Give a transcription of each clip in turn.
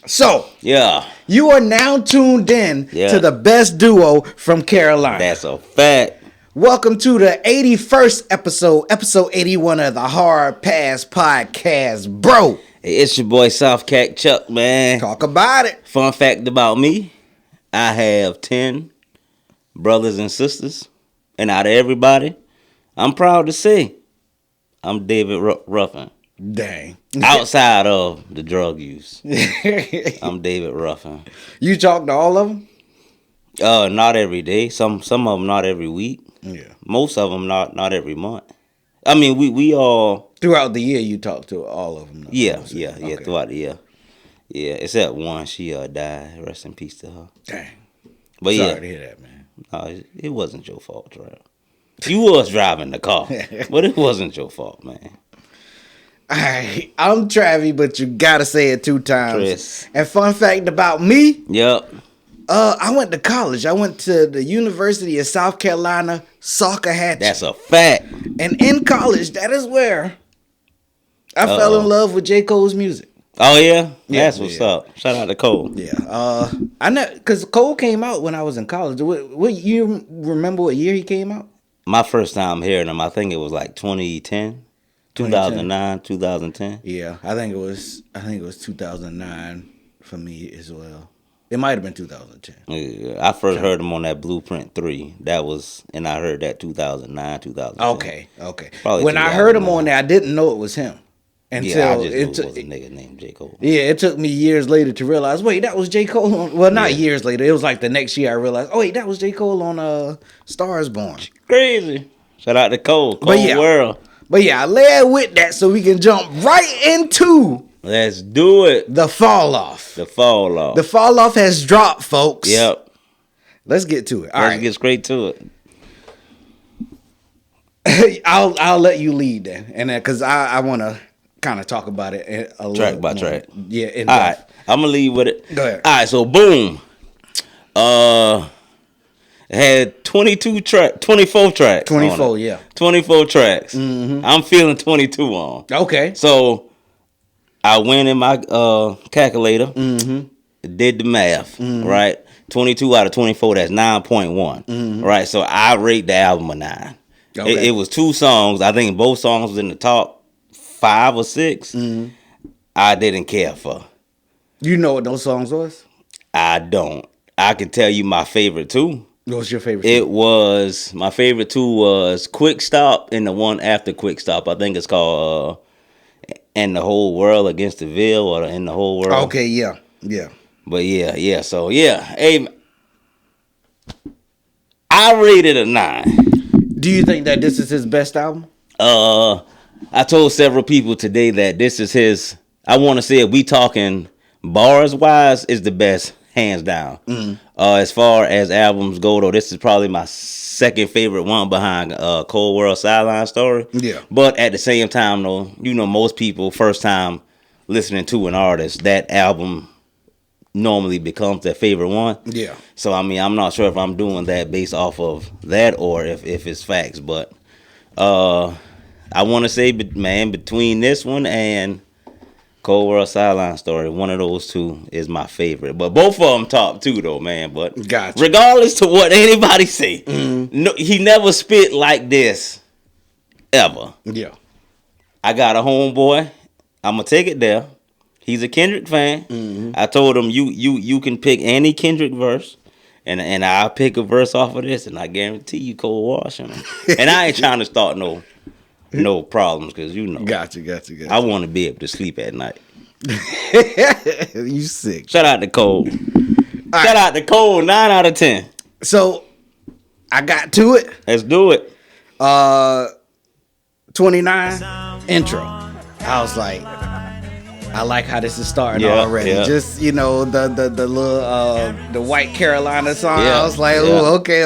So, yeah, you are now tuned in to the best duo from Carolina. That's a fact. Welcome to the 81st episode 81 of the Hard Pass Podcast, bro. Hey, it's your boy South Cat Chuck, man. Talk about it. Fun fact about me, I have 10 brothers and sisters, and out of everybody, I'm proud to say I'm David Ruffin. Dang. Outside of the drug use, I'm David Ruffin. You talk to all of them? Not every day. Some of them not every week. Yeah. Most of them not every month. I mean, we all throughout the year. You talk to all of them. Yeah. Okay. Throughout the year. Yeah, except one. She died. Rest in peace to her. Dang. But Sorry to hear that, man. No, it wasn't your fault, Trav. You was driving the car, but it wasn't your fault, man. All right, I'm Travey, but you gotta say it 2 times. Chris. And fun fact about me. Yep. I went to college. I went to the University of South Carolina, Soccer. That's a fact. And in college, that is where I fell in love with J.Cole's music. Oh yeah, that's what's up. Shout out to Cole. Yeah. I know because Cole came out when I was in college. What you remember? What year he came out? My first time hearing him, I think it was like 2010. 2009, 2010. Yeah, I think it was 2009 for me as well. It might have been 2010. Yeah, I first heard him on that Blueprint 3. And I heard that 2009, 2010. Okay. Probably when I heard him on there, I didn't know it was him. Until I just knew it was a nigga named J.Cole. Yeah, it took me years later to realize, wait, that was J.Cole. Well, not years later. It was like the next year I realized, oh, wait, that was J.Cole on Stars Born. Crazy. Shout out to Cole. World. But yeah, I led with that so we can jump right into... Let's do it. The fall off. The fall off. The fall off has dropped, folks. Yep. Let's get to it. Let's get straight to it. I'll let you lead then, and because I want to kind of talk about it a track by track. Yeah. All right, I'm gonna lead with it. Go ahead. All right, so boom. It had 24 tracks. 24, yeah. 24 tracks. Mm-hmm. I'm feeling 22 on. Okay. So I went in my calculator, did the math, right? 22 out of 24, that's 9.1, right? So I rate the album a 9. Okay. It was 2 songs. I think both songs was in the top 5 or 6. I didn't care for. You know what those songs was? I don't. I can tell you my favorite 2. What was your favorite? My favorite 2 was Quick Stop and the one after Quick Stop. I think it's called And the Whole World Against the Veil or In the Whole World. Okay, yeah. But yeah. So yeah, hey, I rated a 9. Do you think that this is his best album? I told several people today that this is his. I want to say if we talking bars wise, is the best, hands down. As far as albums go, though, this is probably my second favorite one behind Cold World Sideline Story. Yeah. But at the same time, though, you know, most people first time listening to an artist, that album normally becomes their favorite one. Yeah. So I mean, I'm not sure if I'm doing that based off of that or if it's facts, but I want to say, man, between this one and Cold World Sideline Story, one of those 2 is my favorite. But both of them top 2 though, man. But gotcha. Regardless to what anybody say, no, he never spit like this ever. Yeah. I got a homeboy. I'm gonna take it there. He's a Kendrick fan. I told him you can pick any Kendrick verse, and I'll pick a verse off of this, and I guarantee you cold washing him. And I ain't trying to start no problems, because you know. Gotcha. I want to be able to sleep at night. You sick. Shout out to Cole. Shout out to Cole, 9 out of 10. So, I got to it. Let's do it. 29, intro. I was like, I like how this is starting already. Yeah. Just, you know, the little the White Carolina song. Yeah, I was like, oh, okay.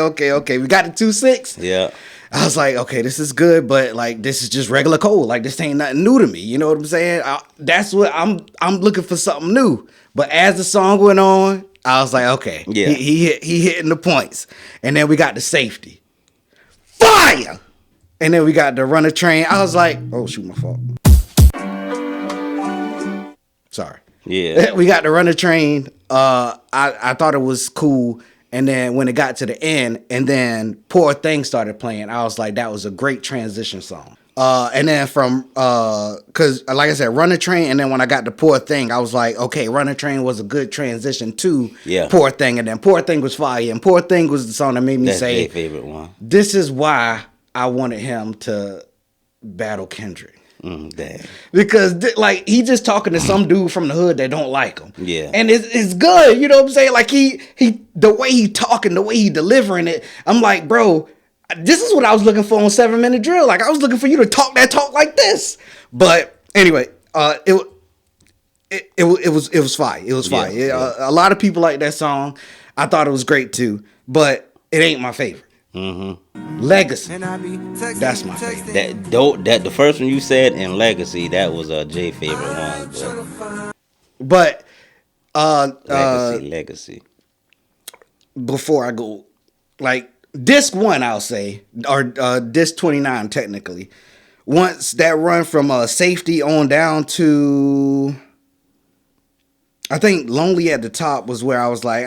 We got the 2-6. Yeah. I was like, okay, this is good, but like this is just regular Cole. Like this ain't nothing new to me. You know what I'm saying? That's what I'm looking for, something new. But as the song went on, I was like, okay, he hitting the points. And then we got the safety, fire, and then we got the Run a Train. I was like, oh shoot, my fault. Sorry. Yeah. We got to Run the Train. I thought it was cool. And then when it got to the end, and then Poor Thing started playing, I was like, that was a great transition song. And then from, cause like I said, Run the Train, and then when I got to Poor Thing, I was like, okay, Run the Train was a good transition to Poor Thing, and then Poor Thing was fire, and Poor Thing was the song that made me say, their favorite one. This is why I wanted him to battle Kendrick. Damn. Because like he just talking to some dude from the hood that don't like him. Yeah. And it's good, you know what I'm saying? Like he the way he talking, the way he delivering it, I'm like, bro, this is what I was looking for on 7 Minute Drill. Like I was looking for you to talk that talk like this. But anyway, it was fire. It was fire. A lot of people like that song. I thought it was great too, but it ain't my favorite. Legacy. That's my favorite. That the first one you said in Legacy, that was a J favorite one. But Legacy. Before I go, like disc 1, I'll say, or disc 29 technically. Once that run from Safety on down to, I think Lonely at the Top was where I was like,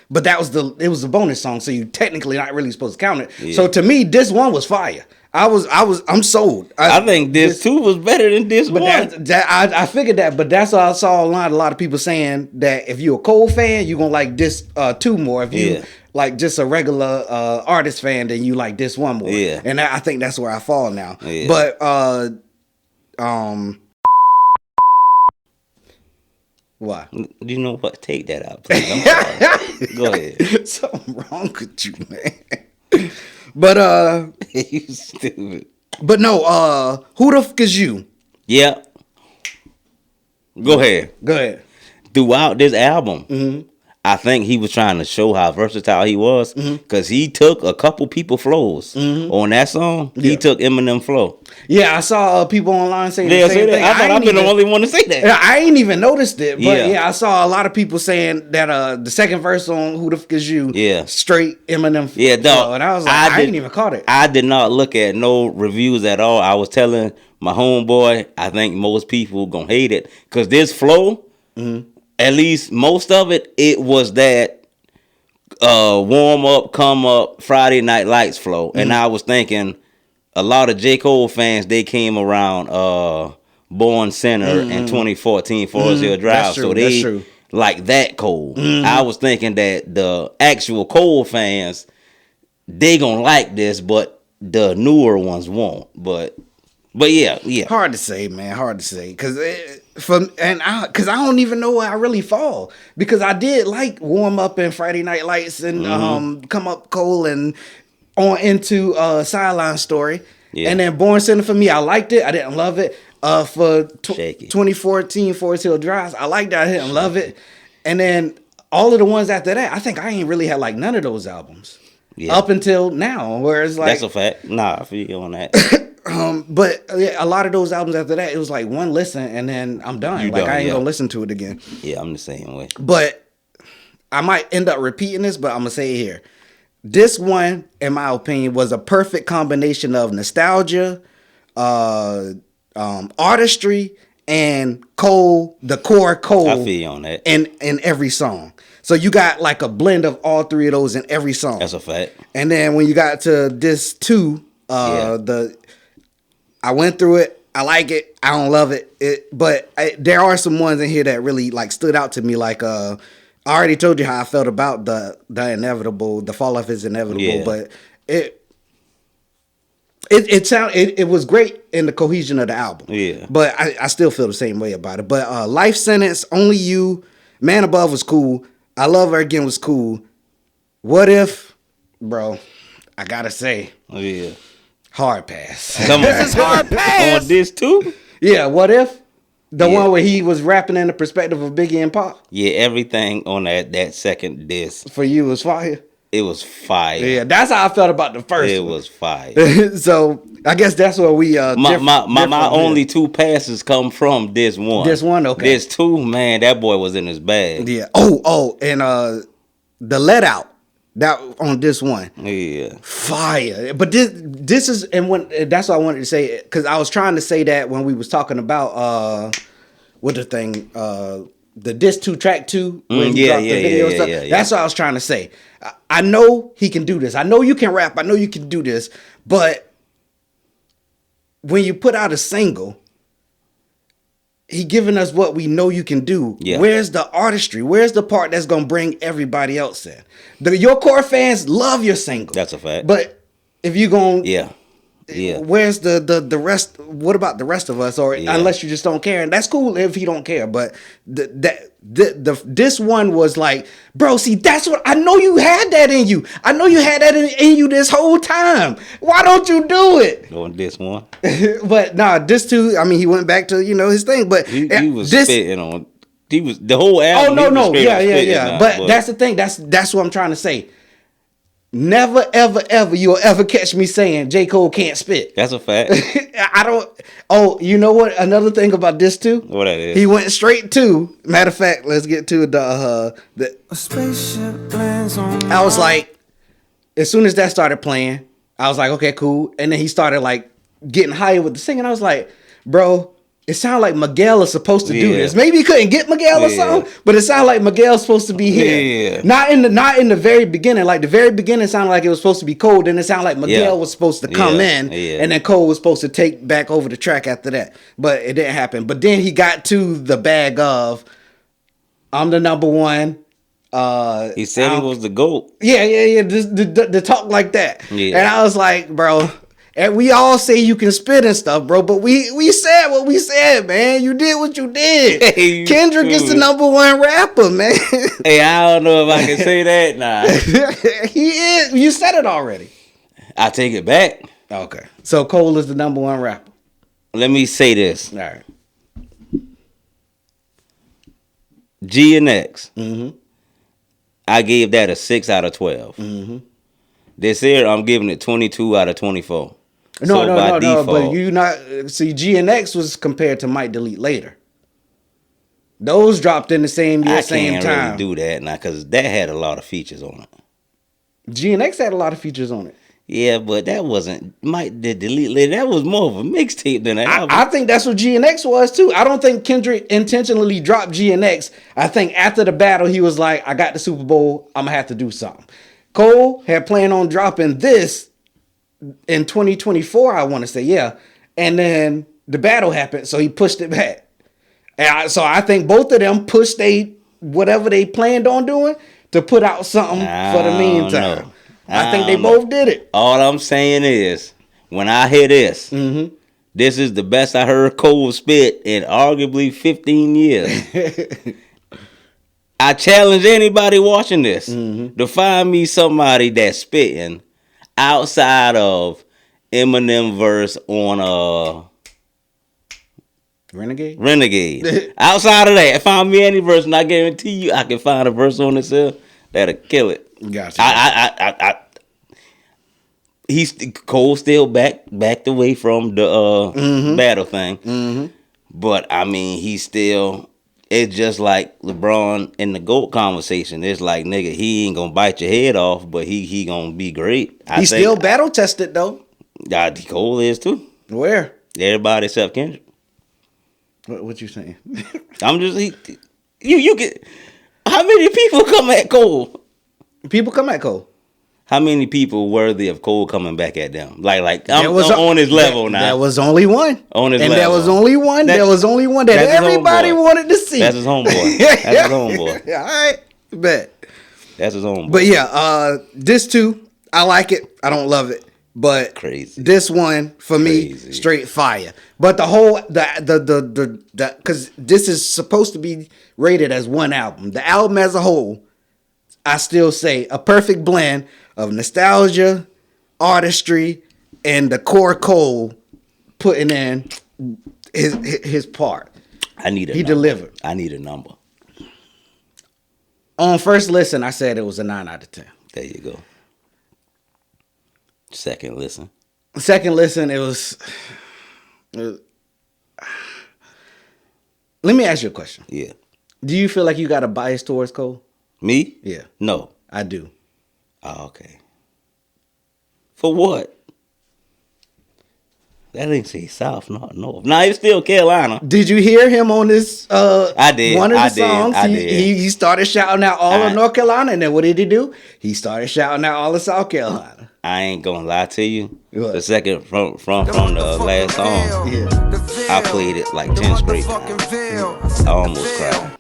but it was a bonus song, so you technically not really supposed to count it. Yeah. So to me, this one was fire. I'm sold. I think this 2 was better than this but one. I figured that, but that's why I saw a lot of people saying that if you're a Cole fan, you're gonna like this 2 more. If you like just a regular artist fan, then you like this 1 more. Yeah. And I think that's where I fall now. Yeah. But why? You know what? Take that out, please. I'm sorry. Go ahead. Something wrong with you, man. But you stupid. But no, Who the F Is You? Yeah. Go ahead. Throughout this album, I think he was trying to show how versatile he was, because he took a couple people flows on that song. He took Eminem flow. Yeah, I saw people online saying the same thing. I thought I've been the only one to say that. I ain't even noticed it, but I saw a lot of people saying that the second verse on Who the F Is You, straight Eminem flow. And I was like, I didn't even caught it. I did not look at no reviews at all. I was telling my homeboy, I think most people gonna hate it, because this flow, at least most of it, it was that warm up, come up, Friday Night Lights flow. And I was thinking a lot of J.Cole fans, they came around Born Center in 2014 Forest Hill Drive. So they like that Cole. I was thinking that the actual Cole fans, they gonna like this, but the newer ones won't. But yeah. Hard to say, man. Hard to say, because I don't even know where I really fall, because I did like Warm Up and Friday Night Lights and Come Up Cole and on into Sideline Story, and then Born Center for me, I liked it. I didn't love it. For 2014 Forest Hill Drive, I liked it. I didn't love it. And then all of the ones after that, I think I ain't really had like none of those albums up until now. Where it's like, that's a fact. Nah, I feel you on that. But a lot of those albums after that, it was like one listen and then I'm done. I ain't gonna listen to it again. Yeah, I'm the same way. But I might end up repeating this, but I'm gonna say it here. This one, in my opinion, was a perfect combination of nostalgia, artistry, and Cole, the core Cole. I feel you on that. In every song. So you got like a blend of all three of those in every song. That's a fact. And then when you got to this 2, I went through it. I like it. I don't love it. But there are some ones in here that really like stood out to me. Like I already told you how I felt about the inevitable. The fall off is inevitable. Yeah. But it was great in the cohesion of the album. Yeah. But I still feel the same way about it. But Life Sentence, Only You, Man Above was cool. I Love Her Again was cool. What If, bro? I gotta say. Oh yeah. Hard pass. Come on. This is hard pass. On this too? Yeah, What If? The one where he was rapping in the perspective of Biggie and Pop? Yeah, everything on that second disc. For you was fire? It was fire. Yeah, that's how I felt about the first one. It was fire. So, I guess that's where we... My only 2 passes come from this one. This one? Okay. This 2, man, that boy was in his bag. Yeah. Oh, and the Let Out. That on this one, fire. But this is, and that's what I wanted to say, because I was trying to say that when we was talking about what the thing the Diss 2 track 2 when he dropped the video stuff. That's what I was trying to say. I know he can do this. I know you can rap. I know you can do this. But when you put out a single, he giving us what we know you can do. Yeah. Where's the artistry? Where's the part that's gonna bring everybody else in? Your core fans love your single. That's a fact. But if you gonna where's the rest? What about the rest of us? Or unless you just don't care, and that's cool if you don't care. But this one was like, bro, see, that's what I know you had that in you. I know you had that in you this whole time. Why don't you do it? On this one, but nah, this too. I mean, he went back to his thing, but he was spitting on. He was the whole album. Oh no, yeah. But that's the thing. That's what I'm trying to say. Never, ever, ever you'll ever catch me saying J.Cole can't spit. That's a fact. I don't. Oh, you know what? Another thing about this too. What that is? He went straight to. Matter of fact, let's get to the. I was like, as soon as that started playing, I was like, okay, cool. And then he started like getting higher with the singing. I was like, bro. It sounded like Miguel is supposed to do this. Maybe he couldn't get Miguel or something, but it sounded like Miguel's supposed to be here. Yeah. Not in the very beginning. Like the very beginning sounded like it was supposed to be Cole. Then it sounded like Miguel was supposed to come in, and then Cole was supposed to take back over the track after that. But it didn't happen. But then he got to the bag of, I'm the number one. He said he was the GOAT. Yeah. The talk like that. Yeah. And I was like, bro. And we all say you can spit and stuff, bro. But we said what we said, man. You did what you did. Hey, Kendrick is the number one rapper, man. Hey, I don't know if I can say that. Nah. He is. You said it already. I take it back. Okay. So Cole is the number one rapper. Let me say this. All right. G and X. Mm-hmm. I gave that a 6 out of 12. Mm-hmm. This year, I'm giving it 22 out of 24. No, but you not see G and X was compared to Might Delete Later. Those dropped in the same year, same time. I can't really do that now because that had a lot of features on it. G and X had a lot of features on it. Yeah, but that wasn't Might Delete Later. That was more of a mixtape than an album. I think that's what G and X was too. I don't think Kendrick intentionally dropped G and X. I think after the battle, he was like, "I got the Super Bowl. I'm gonna have to do something." Cole had planned on dropping this in 2024, I want to say, and then the battle happened, so he pushed it back. And so I think both of them pushed whatever they planned on doing to put out something for the meantime. I think they both did it. All I'm saying is, when I hear this, this is the best I heard Cole spit in arguably 15 years. I challenge anybody watching this to find me somebody that's spitting outside of Eminem verse on Renegade. Outside of that, find me any verse, and I guarantee you I can find a verse on this that'll kill it. Gotcha. Cole still backed away from the battle thing, but I mean he's still. It's just like LeBron in the GOAT conversation. It's like, nigga, he ain't gonna bite your head off, but he gonna be great. He's still battle tested though. Cole is too. Where? Everybody except Kendrick. What you saying? I'm just you get. How many people come at Cole? People come at Cole. How many people worthy of Cole coming back at them? Like I'm on his level now. There was only one. On his level. And there was only one. There was only one that everybody wanted to see. That's his homeboy. That's his homeboy. All right. Bet. That's his homeboy. But yeah, this too, I like it. I don't love it. But crazy. This one, for me, straight fire. But the whole, because this is supposed to be rated as one album. The album as a whole, I still say a perfect blend of nostalgia, artistry, and the core Cole putting in his part. He delivered. I need a number. On first listen, I said it was a 9 out of 10. There you go. Second listen, it was. Let me ask you a question. Yeah. Do you feel like you got a bias towards Cole? Me? Yeah. No. I do. Oh, okay. For what? That didn't say South, not North. Nah, it's still Carolina. Did you hear him on this? I did. One of the songs. I did. He started shouting out all of North Carolina, and then what did he do? He started shouting out all of South Carolina. I ain't gonna lie to you. What? The second from the last song, I played it like 10 straight times. I almost cried.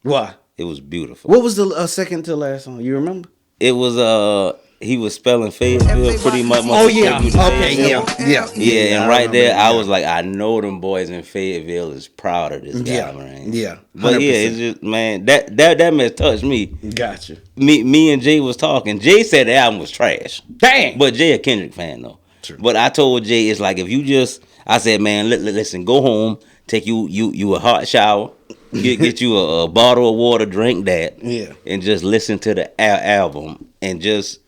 Why? It was beautiful. What was the second to last song? You remember? It was he was spelling Fayetteville pretty much. Oh yeah. Okay. Yeah. And right there, I was like, I know them boys in Fayetteville is proud of this guy, man. Yeah. 100%. But yeah, it's just, man, that mess touched me. Gotcha. Me and Jay was talking. Jay said the album was trash. Dang. But Jay a Kendrick fan though. True. But I told Jay, it's like if you just, I said, man, listen, go home, take you a hot shower. Get you a bottle of water, drink that, and just listen to the album, and just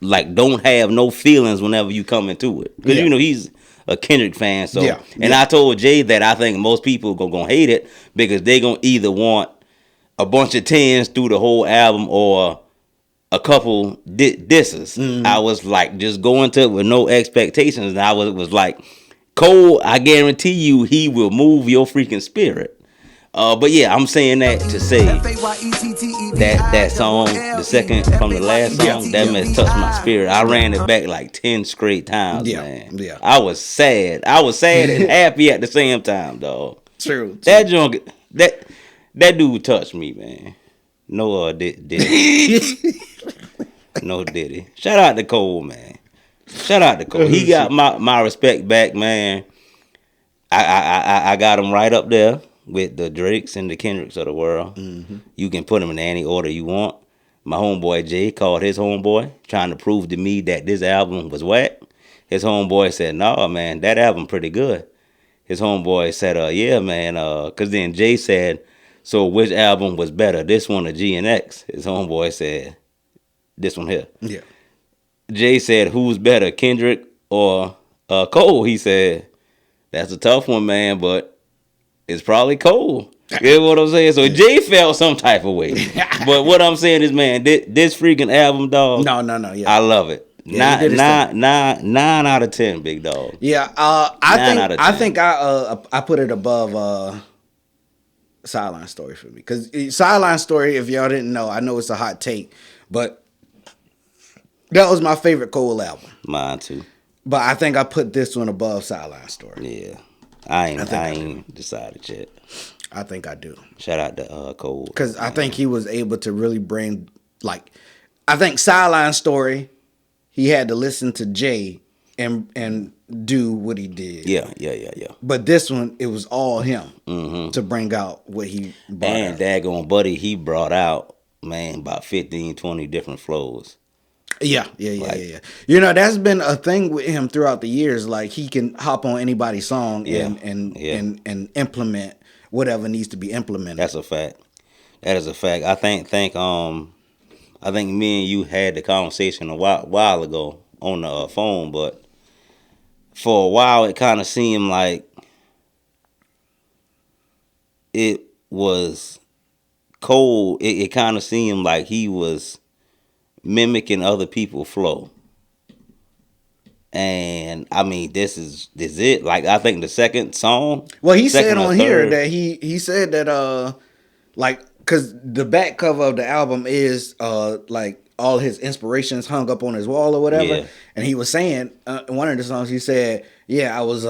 like don't have no feelings whenever you come into it, because you know he's a Kendrick fan. So, I told Jay that I think most people gonna hate it because they gonna either want a bunch of tens through the whole album or a couple disses. Mm-hmm. I was like, just go into it with no expectations, and I was like, Cole, I guarantee you, he will move your freaking spirit. But yeah, I'm saying that to say that song, the second from the last song, that mess touched my spirit. I ran it back like 10 straight times, man. Yeah. I was sad. And happy at the same time, dog. True. That junk, that dude touched me, man. No, Diddy. No Diddy. Shout out to Cole, man. Shout out to Cole. He got my respect back, man. I got him right up there with the Drakes and the Kendricks of the world. Mm-hmm. You can put them in any order you want. My homeboy Jay called his homeboy, trying to prove to me that this album was whack. His homeboy said, "No, man, that album pretty good." His homeboy said, yeah, man, because then Jay said, "So which album was better, this one or G and X?" His homeboy said, "This one here." Yeah. Jay said, "Who's better, Kendrick or Cole?" He said, "That's a tough one, man, but it's probably Cole." You know what I'm saying? So Jay felt some type of way. But what I'm saying is, man, this freaking album, dog. No. Yeah. I love it. Yeah, 9 out of 10, big dog. Yeah. I think I put it above Sideline Story for me. Because Sideline Story, if y'all didn't know, I know it's a hot take, but that was my favorite Cole album. Mine too. But I think I put this one above Sideline Story. Yeah. I ain't decided yet. I think I do. Shout out to Cole. Because I think he was able to really bring, like, I think Sideline Story, he had to listen to Jay and do what he did. Yeah. But this one, it was all him to bring out what he brought out. And daggone buddy, he brought out, man, about 15, 20 different flows. Yeah. You know, that's been a thing with him throughout the years. Like, he can hop on anybody's song and implement whatever needs to be implemented. That's a fact. That is a fact. I think me and you had the conversation a while ago on the phone, but for a while it kind of seemed like it was Cole. It kind of seemed like he was mimicking other people's flow. And I mean, this is it. Like, I think the second song. Well, he said on here that he said that like, because the back cover of the album is like all his inspirations hung up on his wall or whatever. Yeah. And he was saying in one of the songs, he said, "Yeah, I was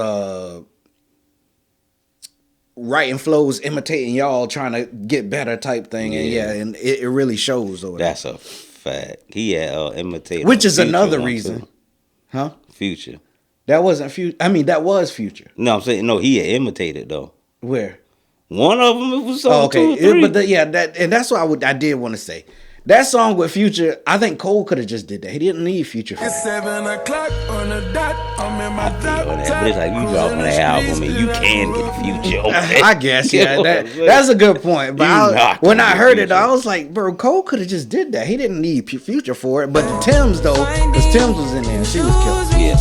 writing flows, imitating y'all, trying to get better type thing." And it really shows over there. That's a fact. He had imitated, which is another reason, too. Huh? Future. That wasn't Future. I mean, that was Future. No, I'm saying no. He had imitated though. Where? One of them, it was song 2 or 3. But that's what I did want to say. That song with Future, I think Cole could have just did that. He didn't need Future for It's 7 o'clock on the dot. I'm in my dot. But it's like you dropping that album and you can get Future. Okay? I guess, yeah. That's a good point. But when I heard it, I was like, bro, Cole could have just did that. He didn't need Future for it. But the Tims, though, because Tims was in there and she was killed. Yeah.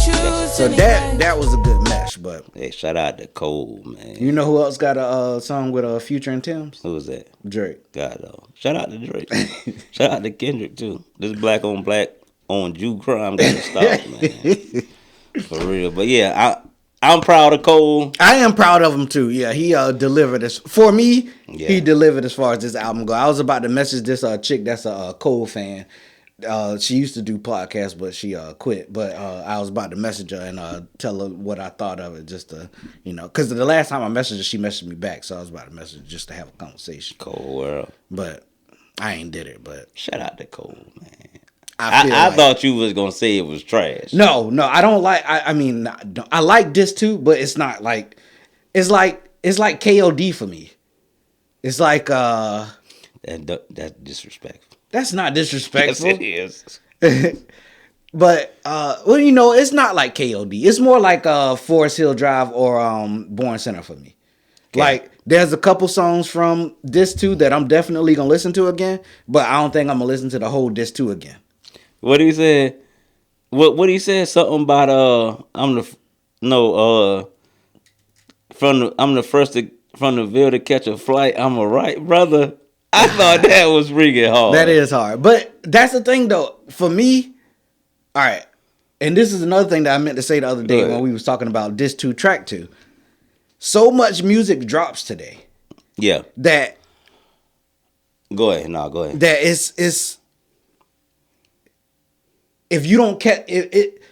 So that was a good match. But hey, shout out to Cole, man. You know who else got a song with Future and Tims? Who was that? Drake. God, though. Shout out to Drake. Shout out to Kendrick, too. This black on Jew crime doesn't stop, man. For real. But yeah, I'm proud of Cole. I am proud of him too. Yeah, he delivered this for me. Yeah. He delivered as far as this album go. I was about to message this chick that's a Cole fan. She used to do podcasts, but she quit. But I was about to message her and tell her what I thought of it, just to because the last time I messaged her, she messaged me back, so I was about to message her just to have a conversation. Cole world, but I ain't did it. But shout out to Cole, man. I thought you was gonna say it was trash. No, I don't like. I mean, I like this too, but it's not like it's like KOD for me. It's like that's disrespectful. That's not disrespectful. Yes, it is. But well, it's not like KOD. It's more like Forest Hill Drive or Born Center for me. Okay. Like there's a couple songs from Diss 2 that I'm definitely gonna listen to again, but I don't think I'm gonna listen to the whole Diss 2 again. What he said? What he said? Something about I'm the first from the Ville to catch a flight. I'm a right brother. I thought that was freaking hard. That is hard, but that's the thing though. For me, all right, and this is another thing that I meant to say the other day when we was talking about Diss 2 track 2. So much music drops today. Yeah. That. Go ahead. No, go ahead. That it's. If you don't catch it,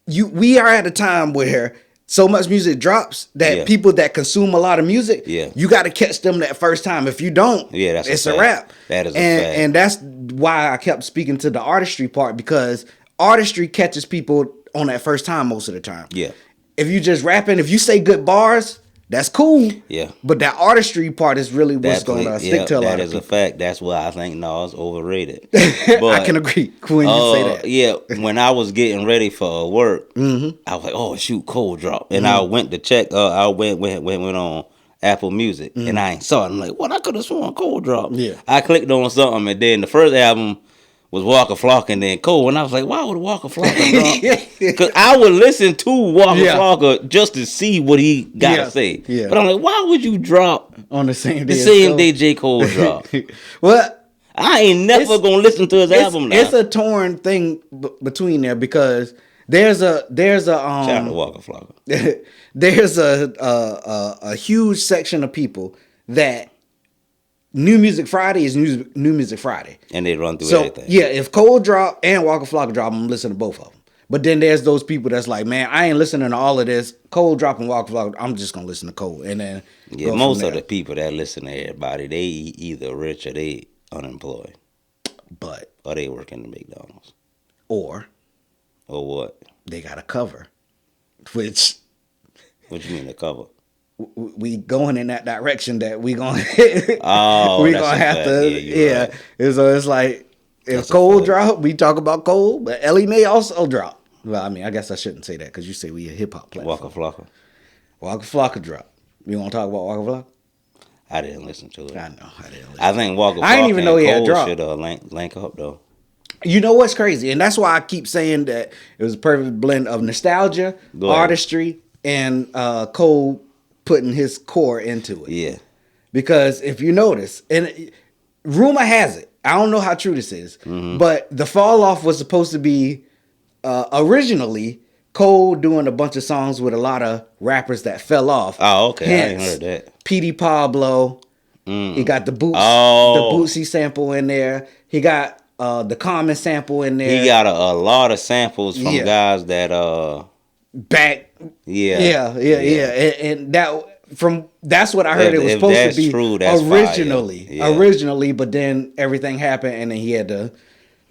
we are at a time where so much music drops that people that consume a lot of music, you got to catch them that first time. If you don't, it's a wrap. That is a fact. And that's why I kept speaking to the artistry part, because artistry catches people on that first time most of the time. Yeah. If you just rapping, if you say good bars, that's cool. Yeah. But that artistry part is really what's going to stick to a lot of people. That is a fact. That's why I think Nas overrated. But, I can agree when you say that. Yeah. When I was getting ready for work, I was like, oh, shoot, Cole drop. And I went to check. I went on Apple Music. And I ain't saw it. I'm like, what? I could have sworn Cole drop. Yeah. I clicked on something. And then the first album was Waka Flocka and then Cole. And I was like, why would Waka Flocka drop? Because I would listen to Waka Flocka just to see what he got to say. Yeah. But I'm like, why would you drop on the same day? The same day J. Cole dropped. Well, I ain't never going to listen to his album now. It's a torn thing between there, because there's a shout out to Waka Flocka. There's a huge section of people that New Music Friday is New Music Friday. And they run through everything. Yeah, if Cole drop and Waka Flocka drop, I'm listening to both of them. But then there's those people that's like, man, I ain't listening to all of this. Cole drop and Waka Flocka, I'm just going to listen to Cole. And then most of the people that listen to everybody, they either rich or they unemployed. Or they work in the McDonald's. Or what? They got a cover. Which. What you mean a cover? We going in that direction that we going oh, we gonna have to right. So it's like if that's Cole drop, we talk about Cole, but Ellie Mae also drop. Well, I mean, I guess I shouldn't say that because you say we a hip hop platform. Waka Flocka drop. You want to talk about Waka Flocka? I didn't listen to it. I know I didn't listen. I think Waka Flocka I didn't even know he had dropped. Should link up though. You know what's crazy, and that's why I keep saying that it was a perfect blend of nostalgia, artistry, and Cole putting his core into it. Yeah. Because if you notice, and rumor has it, I don't know how true this is, but the fall off was supposed to be originally Cole doing a bunch of songs with a lot of rappers that fell off. Oh, okay. Hence, I ain't heard that. P.D. Pablo. He got the Bootsy sample in there. He got the Common sample in there. He got a lot of samples from guys that back. Yeah. And that's what I heard. It was supposed to be true, originally, but then everything happened, and then he had to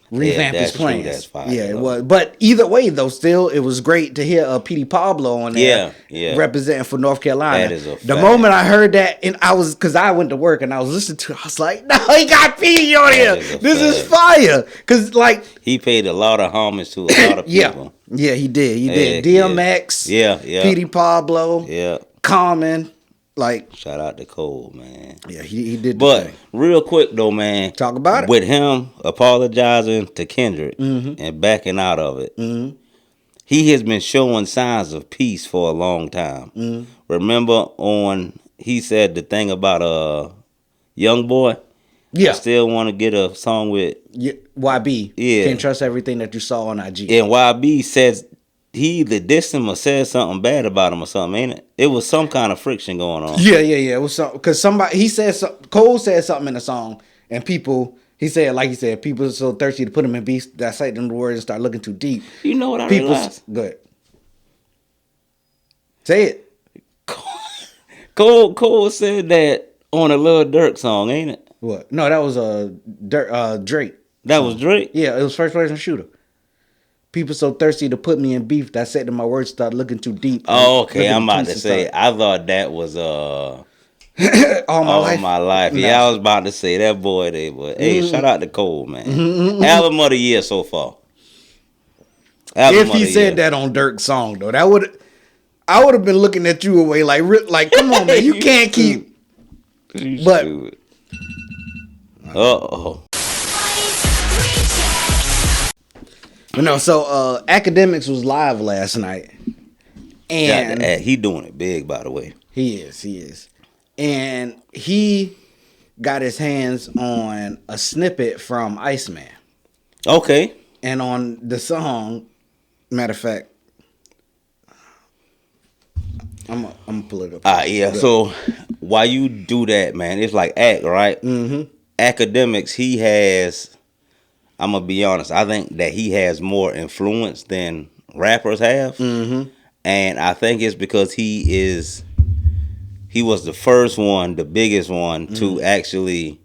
revamp his plans. It was. But either way, though, still it was great to hear P.D. Pablo on there, representing for North Carolina. That is a fact. The moment I heard that, and because I went to work and I was listening to it, I was like, no, he got P.D. on here. This is fire. Because he paid a lot of homage to a lot of people. Yeah, he did. He did. DMX. P.D. Pablo. Common. Shout out to Cole, man. Yeah, he did. But real quick though, man, talk about it. With him apologizing to Kendrick and backing out of it, he has been showing signs of peace for a long time. Remember he said the thing about Young Boy. Yeah, I still want to get a song with YB. Yeah, can't trust everything that you saw on IG. And YB says he either dissed him or said something bad about him or something, ain't it? It was some kind of friction going on. Yeah. It was something because Cole said something in the song, and people. He said, people are so thirsty to put him in beef that I say them words and start looking too deep. You know what I realized? Good. Say it. Cole said that on a Lil Durk song, ain't it? What? No, that was Drake. That was Drake? Yeah, it was first person shooter. People so thirsty to put me in beef that I said that my words start looking too deep. Oh, okay. I'm about to say, I thought that was All My Life. No. Yeah, I was about to say that boy there, but hey, shout out to Cole, man. Album of the year so far. If he said that on Dirk's song though, I would have been looking at you away like come on, man, you can't keep. But no, so Akademiks was live last night, and he doing it big, by the way. He is. And he got his hands on a snippet from Iceman. Okay. And on the song, matter of fact, I'm gonna pull it up. Yeah. So while you do that, man, it's like Ak, right? Mm-hmm. Akademiks, he has. I'm gonna be honest. I think that he has more influence than rappers have, and I think it's because he was the first one, the biggest one, to actually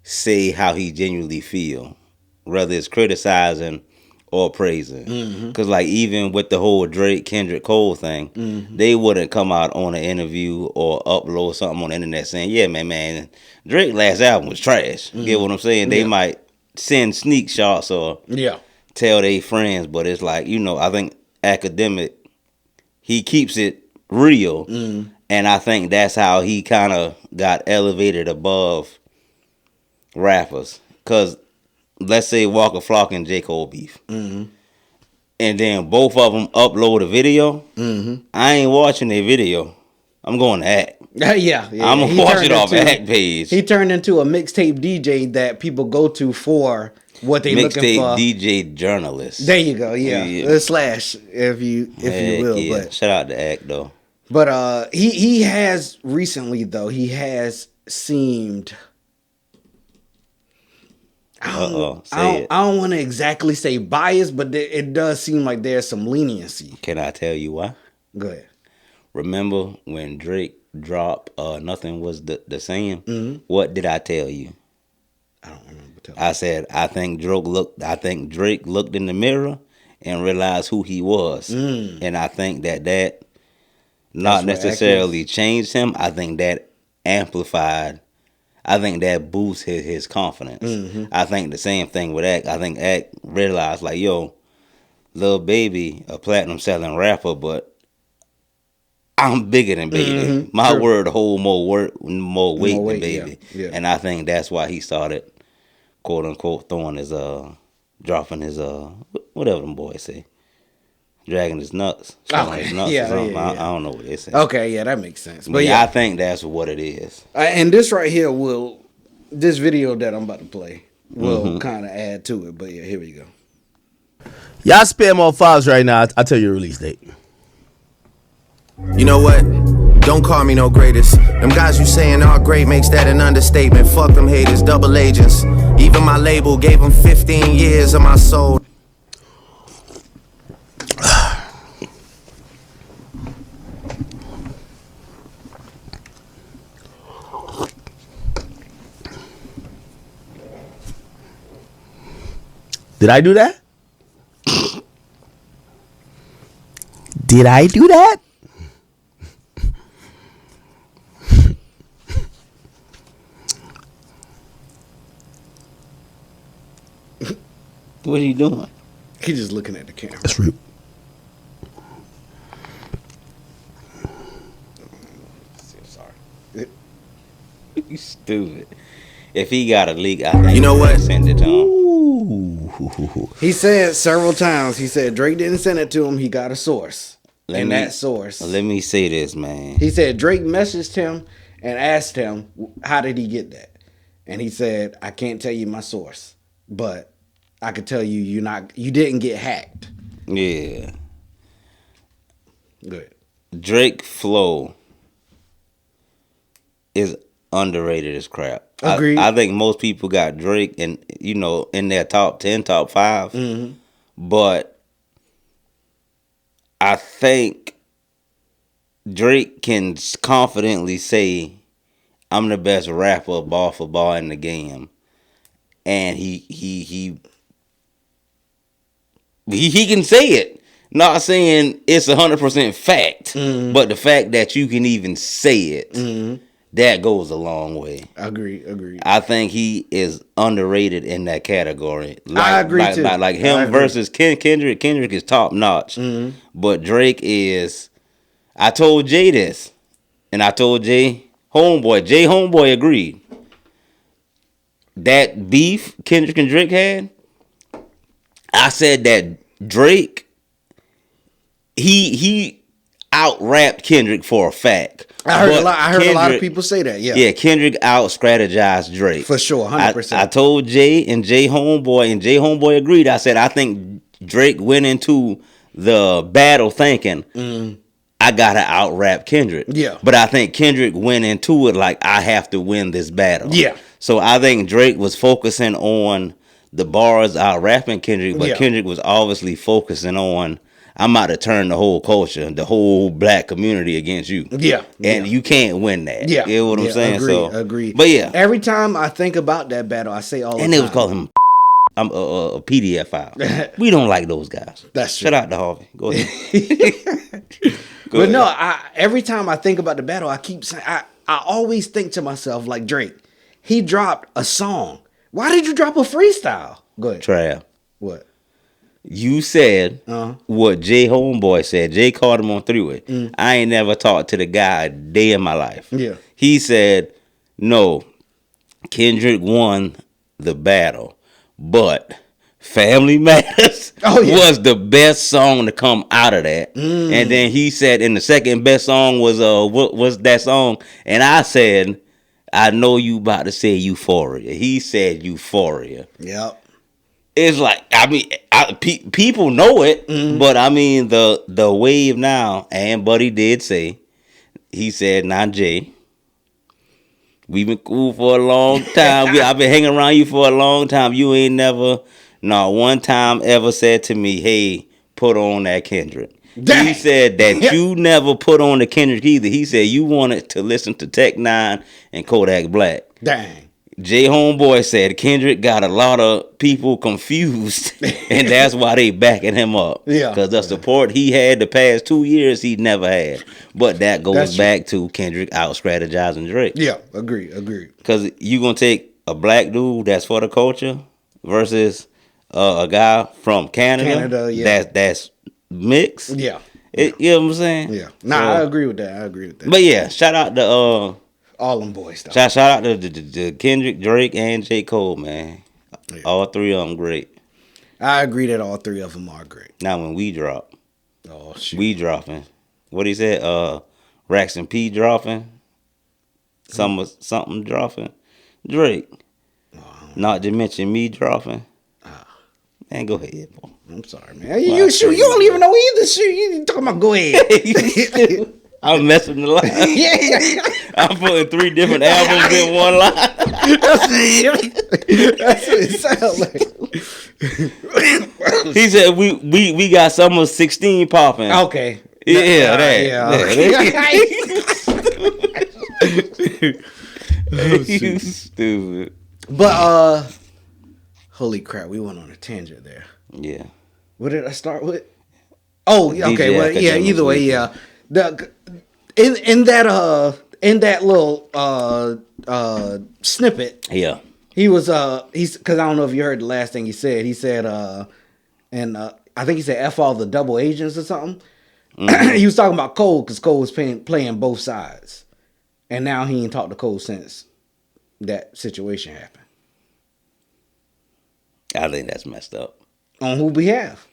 say how he genuinely feel, whether it's criticizing or praising. Because like even with the whole Drake, Kendrick, Cole thing, they wouldn't come out on an interview or upload something on the internet saying, yeah, man, Drake last album was trash. Get what I'm saying? They might send sneak shots or tell their friends, but it's like, I think Akademiks, he keeps it real. And I think that's how he kind of got elevated above rappers. Because let's say Walker Flock and J.Cole beef. And then both of them upload a video. I ain't watching their video. I'm going to Ak. Yeah. I'm going to watch it off Ak page. He turned into a mixtape DJ that people go to for what they looking for. Mixtape DJ journalist. There you go. Yeah. Slash, if you will. Yeah. But shout out to Ak, though. But he has recently though seemed. I don't want to exactly say biased, but it does seem like there's some leniency. Can I tell you why? Go ahead. Remember when Drake dropped "Nothing Was the Same"? What did I tell you? I don't remember. I said I think Drake looked in the mirror and realized who he was, and I think that not necessarily changed him. I think that amplified. I think that boosted his confidence. I think the same thing with Ak. I think Ak realized like, yo, Lil Baby, a platinum selling rapper, but I'm bigger than Baby. My word hold more weight than Baby. Yeah. And I think that's why he started, quote unquote, throwing his dropping his whatever them boys say. Dragging his nuts. His nuts or something. I don't know what they say. Okay, yeah, that makes sense. But I think that's what it is. And this right here this video that I'm about to play will kind of add to it. But yeah, here we go. Y'all spam all files right now. I'll tell you a release date. You know what? Don't call me no greatest. Them guys you saying are great makes that an understatement. Fuck them haters, double agents. Even my label gave them 15 years of my soul. Did I do that? Did I do that? What are you doing? He's just looking at the camera. That's rude. Sorry. You stupid. If he got a leak, I think you know what? Send it to him. Ooh. He said several times. He said Drake didn't send it to him. He got a source. That source. Let me say this, man. He said Drake messaged him and asked him, how did he get that? And he said, I can't tell you my source, but I could tell you you didn't get hacked. Yeah. Good. Drake flow is underrated as crap. Agreed. I think most people got Drake in their top 10, top 5. Mm-hmm. But I think Drake can confidently say, I'm the best rapper bar for bar in the game. And he can say it. Not saying it's 100% fact, but the fact that you can even say it, that goes a long way. Agreed. I think he is underrated in that category. I agree too. Like him versus Kendrick. Kendrick is top notch, but Drake is. I told Jay this, and I told Jay Homeboy agreed. That beef Kendrick and Drake had, I said that Drake, he out-rapped Kendrick for a fact. I heard a lot of people say that. Yeah, Kendrick out-strategized Drake for sure, 100%. I told Jay Homeboy agreed. I said I think Drake went into the battle thinking, I gotta out-rap Kendrick. Yeah, but I think Kendrick went into it like, I have to win this battle. Yeah, so I think Drake was focusing on the bars out-rapping Kendrick, but Kendrick was obviously focusing on, I'm about to turn the whole culture, the whole black community against you. Yeah. And you can't win that. Yeah. You know what I'm saying? Agree. But yeah. Every time I think about that battle, I say all the time. And they was calling him I'm a PDF file. We don't like those guys. That's true. Shout out to Harvey. Go ahead. But no, every time I think about the battle, I keep saying, I always think to myself, like Drake, he dropped a song. Why did you drop a freestyle? Go ahead. Trav. What? You said what Jay Homeboy said. Jay called him on three-way. I ain't never talked to the guy a day in my life. Yeah. He said, no, Kendrick won the battle, but Family Matters was the best song to come out of that. And then he said, and the second best song was what was that song? And I said, I know you about to say Euphoria. He said Euphoria. Yep. It's like, I mean, people know it, but I mean, the wave now, and Buddy did say, he said, nah, Jay, we've been cool for a long time. I've been hanging around you for a long time. You ain't never, not one time ever said to me, hey, put on that Kendrick. Dang. He said that you never put on the Kendrick either. He said you wanted to listen to Tech Nine and Kodak Black. Dang. Jay Homeboy said Kendrick got a lot of people confused, and that's why they backing him up. Yeah, because the support he had the past 2 years he never had. But that goes back to Kendrick out strategizing Drake. Yeah, agree. Because you gonna take a black dude that's for the culture versus a guy from Canada. Yeah, that's mixed. Yeah, you know what I'm saying? Yeah. Nah, I agree with that. But yeah, shout out to all them boys stuff. Shout out to Kendrick, Drake, and J.Cole, man. Yeah. All three of them great. I agree that all three of them are great. Now when we drop, we dropping. What he said? Rax and P dropping. Something dropping. Drake. Not to mention me dropping. Man, go ahead, boy. I'm sorry, man. You don't even know either. Shoot, you talking about go ahead. I'm messing the line. I'm putting 3 different albums in one line. That's what it sounds like. He said we got Summer 16 popping. Okay. Yeah, You stupid. But holy crap, we went on a tangent there. Yeah. What did I start with? Oh, okay. Well, yeah. Either way, yeah. In that little snippet, yeah, he was because I don't know if you heard the last thing he said. He said I think he said F all the double agents or something. He was talking about Cole because Cole was playing both sides, and now he ain't talked to Cole since that situation happened. I think that's messed up. On who behalf?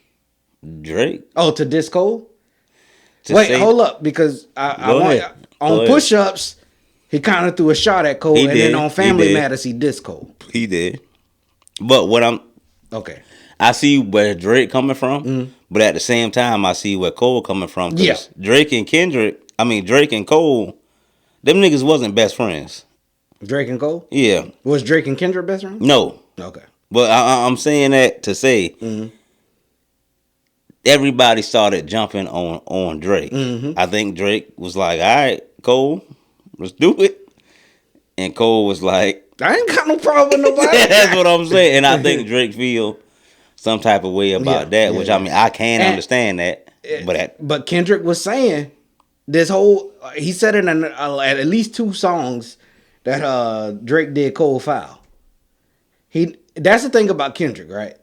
Drake. Oh, to diss Cole? Hold up, because on push-ups, he kind of threw a shot at Cole, then on Family Matters, he dissed Cole. He did. But what I'm... Okay. I see where Drake coming from, but at the same time, I see where Cole coming from. Yeah. Drake and Cole, them niggas wasn't best friends. Drake and Cole? Yeah. Was Drake and Kendrick best friends? No. Okay. But I'm saying that to say everybody started jumping on Drake. I think Drake was like, all right, Cole, let's do it. And Cole was like, I ain't got no problem with nobody. that's what I'm saying. And I think Drake feel some type of way about that, which I mean, I can understand that. But Kendrick was saying this whole, he said it in at least 2 songs that Drake did Cole foul. That's the thing about Kendrick, right?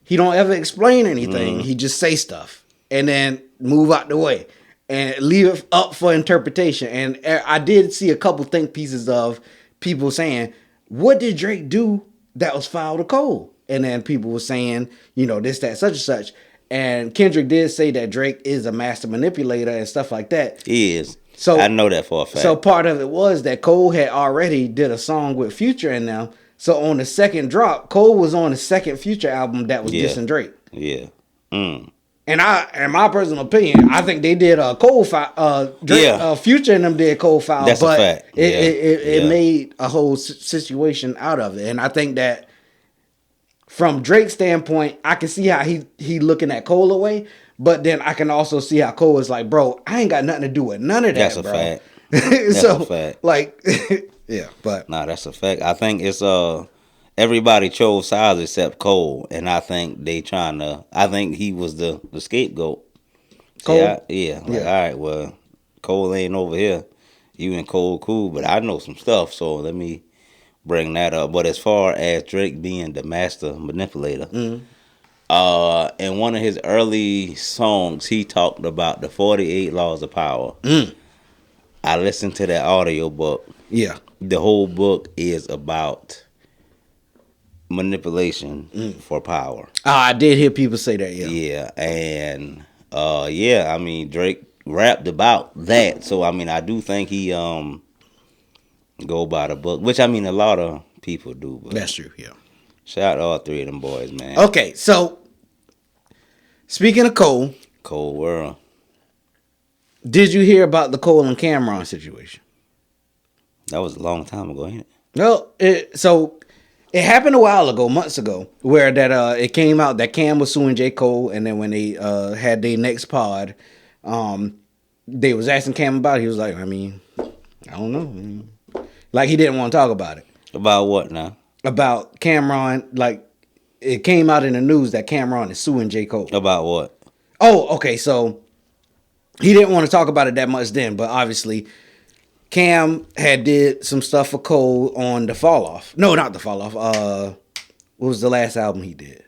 He don't ever explain anything. He just say stuff and then move out the way and leave it up for interpretation. And I did see a couple think pieces of people saying, what did Drake do that was foul to Cole? And then people were saying, you know, this, that, such and such. And Kendrick did say that Drake is a master manipulator and stuff like that. He is. So I know that for a fact. So part of it was that Cole had already did a song with Future in them. So on the second drop, Cole was on the second Future album that was dissing Drake. Yeah. And in my personal opinion, I think they did a Cole foul. Drake, Future and them did Cole foul. That's but a fact. It made a whole situation out of it. And I think that from Drake's standpoint, I can see how he looking at Cole away. But then I can also see how Cole is like, bro, I ain't got nothing to do with none of that, That's bro. a fact. That's a fact. Like, yeah, but nah, that's a fact. I think it's everybody chose sides except Cole, and I think I think he was the scapegoat. Cole? All right, well, Cole ain't over here. You and Cole cool, but I know some stuff, so let me bring that up. But as far as Drake being the master manipulator, in one of his early songs, he talked about the 48 laws of power. I listened to that audio book. Yeah. The whole book is about manipulation for power. I did hear people say that, yeah. Yeah, and I mean, Drake rapped about that. So I mean, I do think he go by the book, which I mean a lot of people do. But that's true, yeah. Shout out to all 3 of them boys, man. Okay, so speaking of Cole World. Did you hear about the Cole and Cameron situation? That was a long time ago, ain't it? No, it happened a while ago, months ago, where that it came out that Cam was suing J.Cole, and then when they had their next pod, they was asking Cam about it. He was like, I mean, I don't know. Like, he didn't want to talk about it. About what now? About Cameron, like, it came out in the news that Cameron is suing J.Cole. About what? Oh, okay, so he didn't want to talk about it that much then, but obviously Cam had did some stuff for Cole on the Fall Off. No, not the Fall Off. What was the last album he did?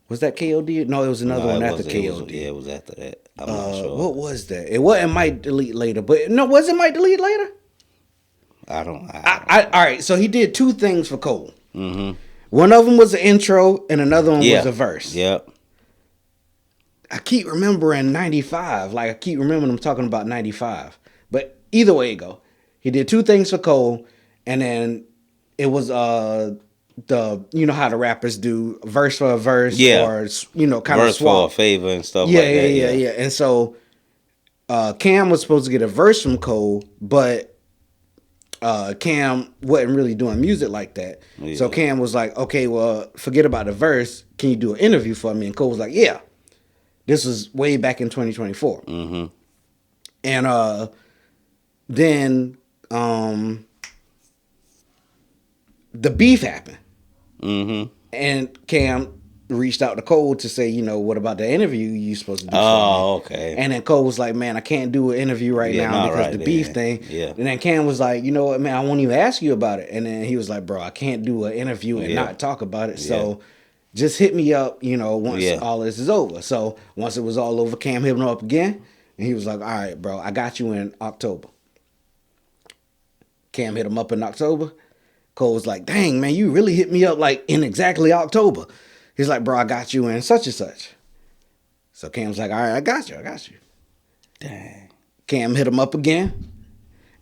Was that KOD? No, it was another one after KOD. It was after that. I'm not sure. What was that? It wasn't Might Delete Later, but no, was it Might Delete Later? I don't. All right, so he did 2 things for Cole. Mm-hmm. One of them was an intro, and another one was a verse. Yep. I keep remembering 95. Like, I keep remembering him talking about 95. But either way it go. He did 2 things for Cole, and then it was you know how the rappers do verse for a verse, or you know, kind verse of swap for a favor and stuff like that. Yeah. And so Cam was supposed to get a verse from Cole, but Cam wasn't really doing music like that. Yeah. So Cam was like, okay, well, forget about the verse. Can you do an interview for me? And Cole was like, yeah. This was way back in 2024. Mm-hmm. And then the beef happened. Mm-hmm. And Cam reached out to Cole to say, you know, what about the interview you supposed to do? Oh, okay. And then Cole was like, man, I can't do an interview right now because the beef thing. Yeah. And then Cam was like, you know what, man, I won't even ask you about it. And then he was like, bro, I can't do an interview and not talk about it. So just hit me up, you know, once all this is over. So once it was all over, Cam hit him up again. And he was like, all right, bro, I got you in October. Cam hit him up in October. Cole was like, dang, man, you really hit me up like in exactly October. He's like, bro, I got you in such and such. So Cam's like, all right, I got you. Dang. Cam hit him up again.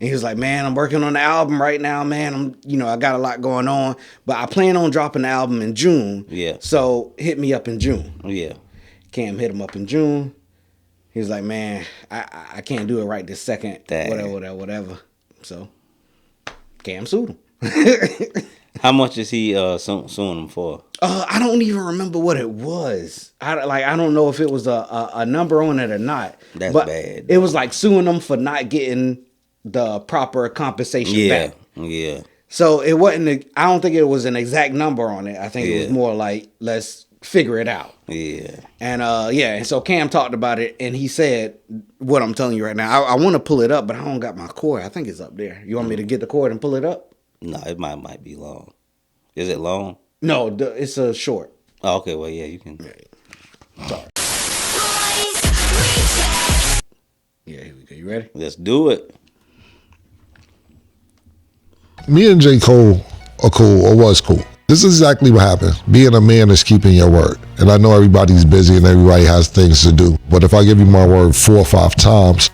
And he was like, man, I'm working on the album right now, man. I got a lot going on, but I plan on dropping the album in June. Yeah. So hit me up in June. Yeah. Cam hit him up in June. He was like, man, I can't do it right this second. Dang. Whatever. So Cam sued him. How much is he suing him for? I don't even remember what it was. I don't know if it was a number on it or not. That's but bad. It was like suing them for not getting the proper compensation back. Yeah. So it wasn't. I don't think it was an exact number on it. I think it was more like, let's figure it out. Yeah. And and so Cam talked about it, and he said what I'm telling you right now. I want to pull it up, but I don't got my cord. I think it's up there. You want me to get the cord and pull it up? No, it might be long. Is it long? No, it's a short. Oh, okay, well, yeah, you can. Sorry. Yeah, here we go. You ready? Let's do it. Me and J.Cole are cool, or was cool. This is exactly what happened. Being a man is keeping your word. And I know everybody's busy and everybody has things to do. But if I give you my word 4 or 5 times,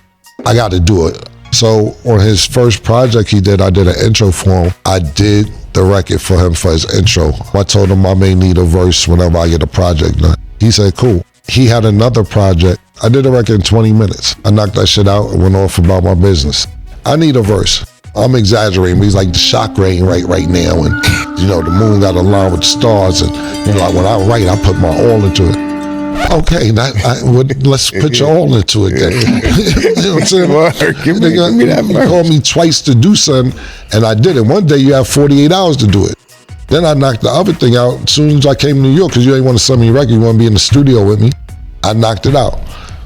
I got to do it. So on his first project he did, I did an intro for him. I did the record for him for his intro. I told him I may need a verse whenever I get a project done. He said, cool. He had another project. I did a record in 20 minutes. I knocked that shit out and went off about my business. I need a verse. I'm exaggerating, but he's like the shock rain right now. And, the moon got aligned with the stars. And, like when I write, I put my all into it. Okay, let's put your all into it then. You know what I'm saying? Word, give me that you verse. called me twice to do something, and I did it. One day you have 48 hours to do it. Then I knocked the other thing out as soon as I came to New York, because you ain't want to send me a record, you want to be in the studio with me. I knocked it out.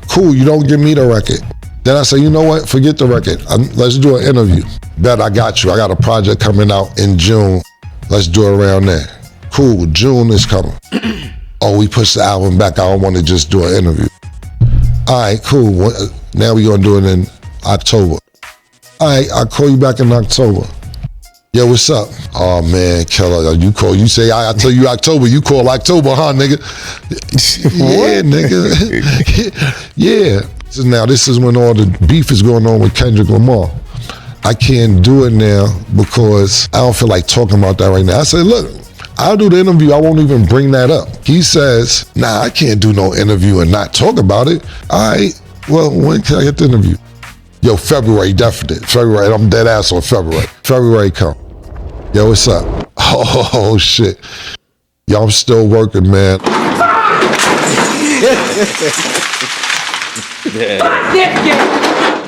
Cool, you don't give me the record. Then I say, you know what, forget the record. Let's do an interview. Bet I got you. I got a project coming out in June. Let's do it around there. Cool, June is coming. Oh, we pushed the album back. I don't want to just do an interview. All right, cool. Now we're going to do it in October. All right, I'll call you back in October. Yo, what's up? Oh, man, Keller, you call. You say, I tell you October. You call October, huh, nigga? Yeah, nigga. Yeah. So now, this is when all the beef is going on with Kendrick Lamar. I can't do it now because I don't feel like talking about that right now. I said, look, I'll do the interview. I won't even bring that up. He says, nah, I can't do no interview and not talk about it. All right, well, when can I get the interview? Yo, February, definite. February, I'm dead ass on February. February come. Yo, what's up? Oh, shit. Yo, I'm still working, man.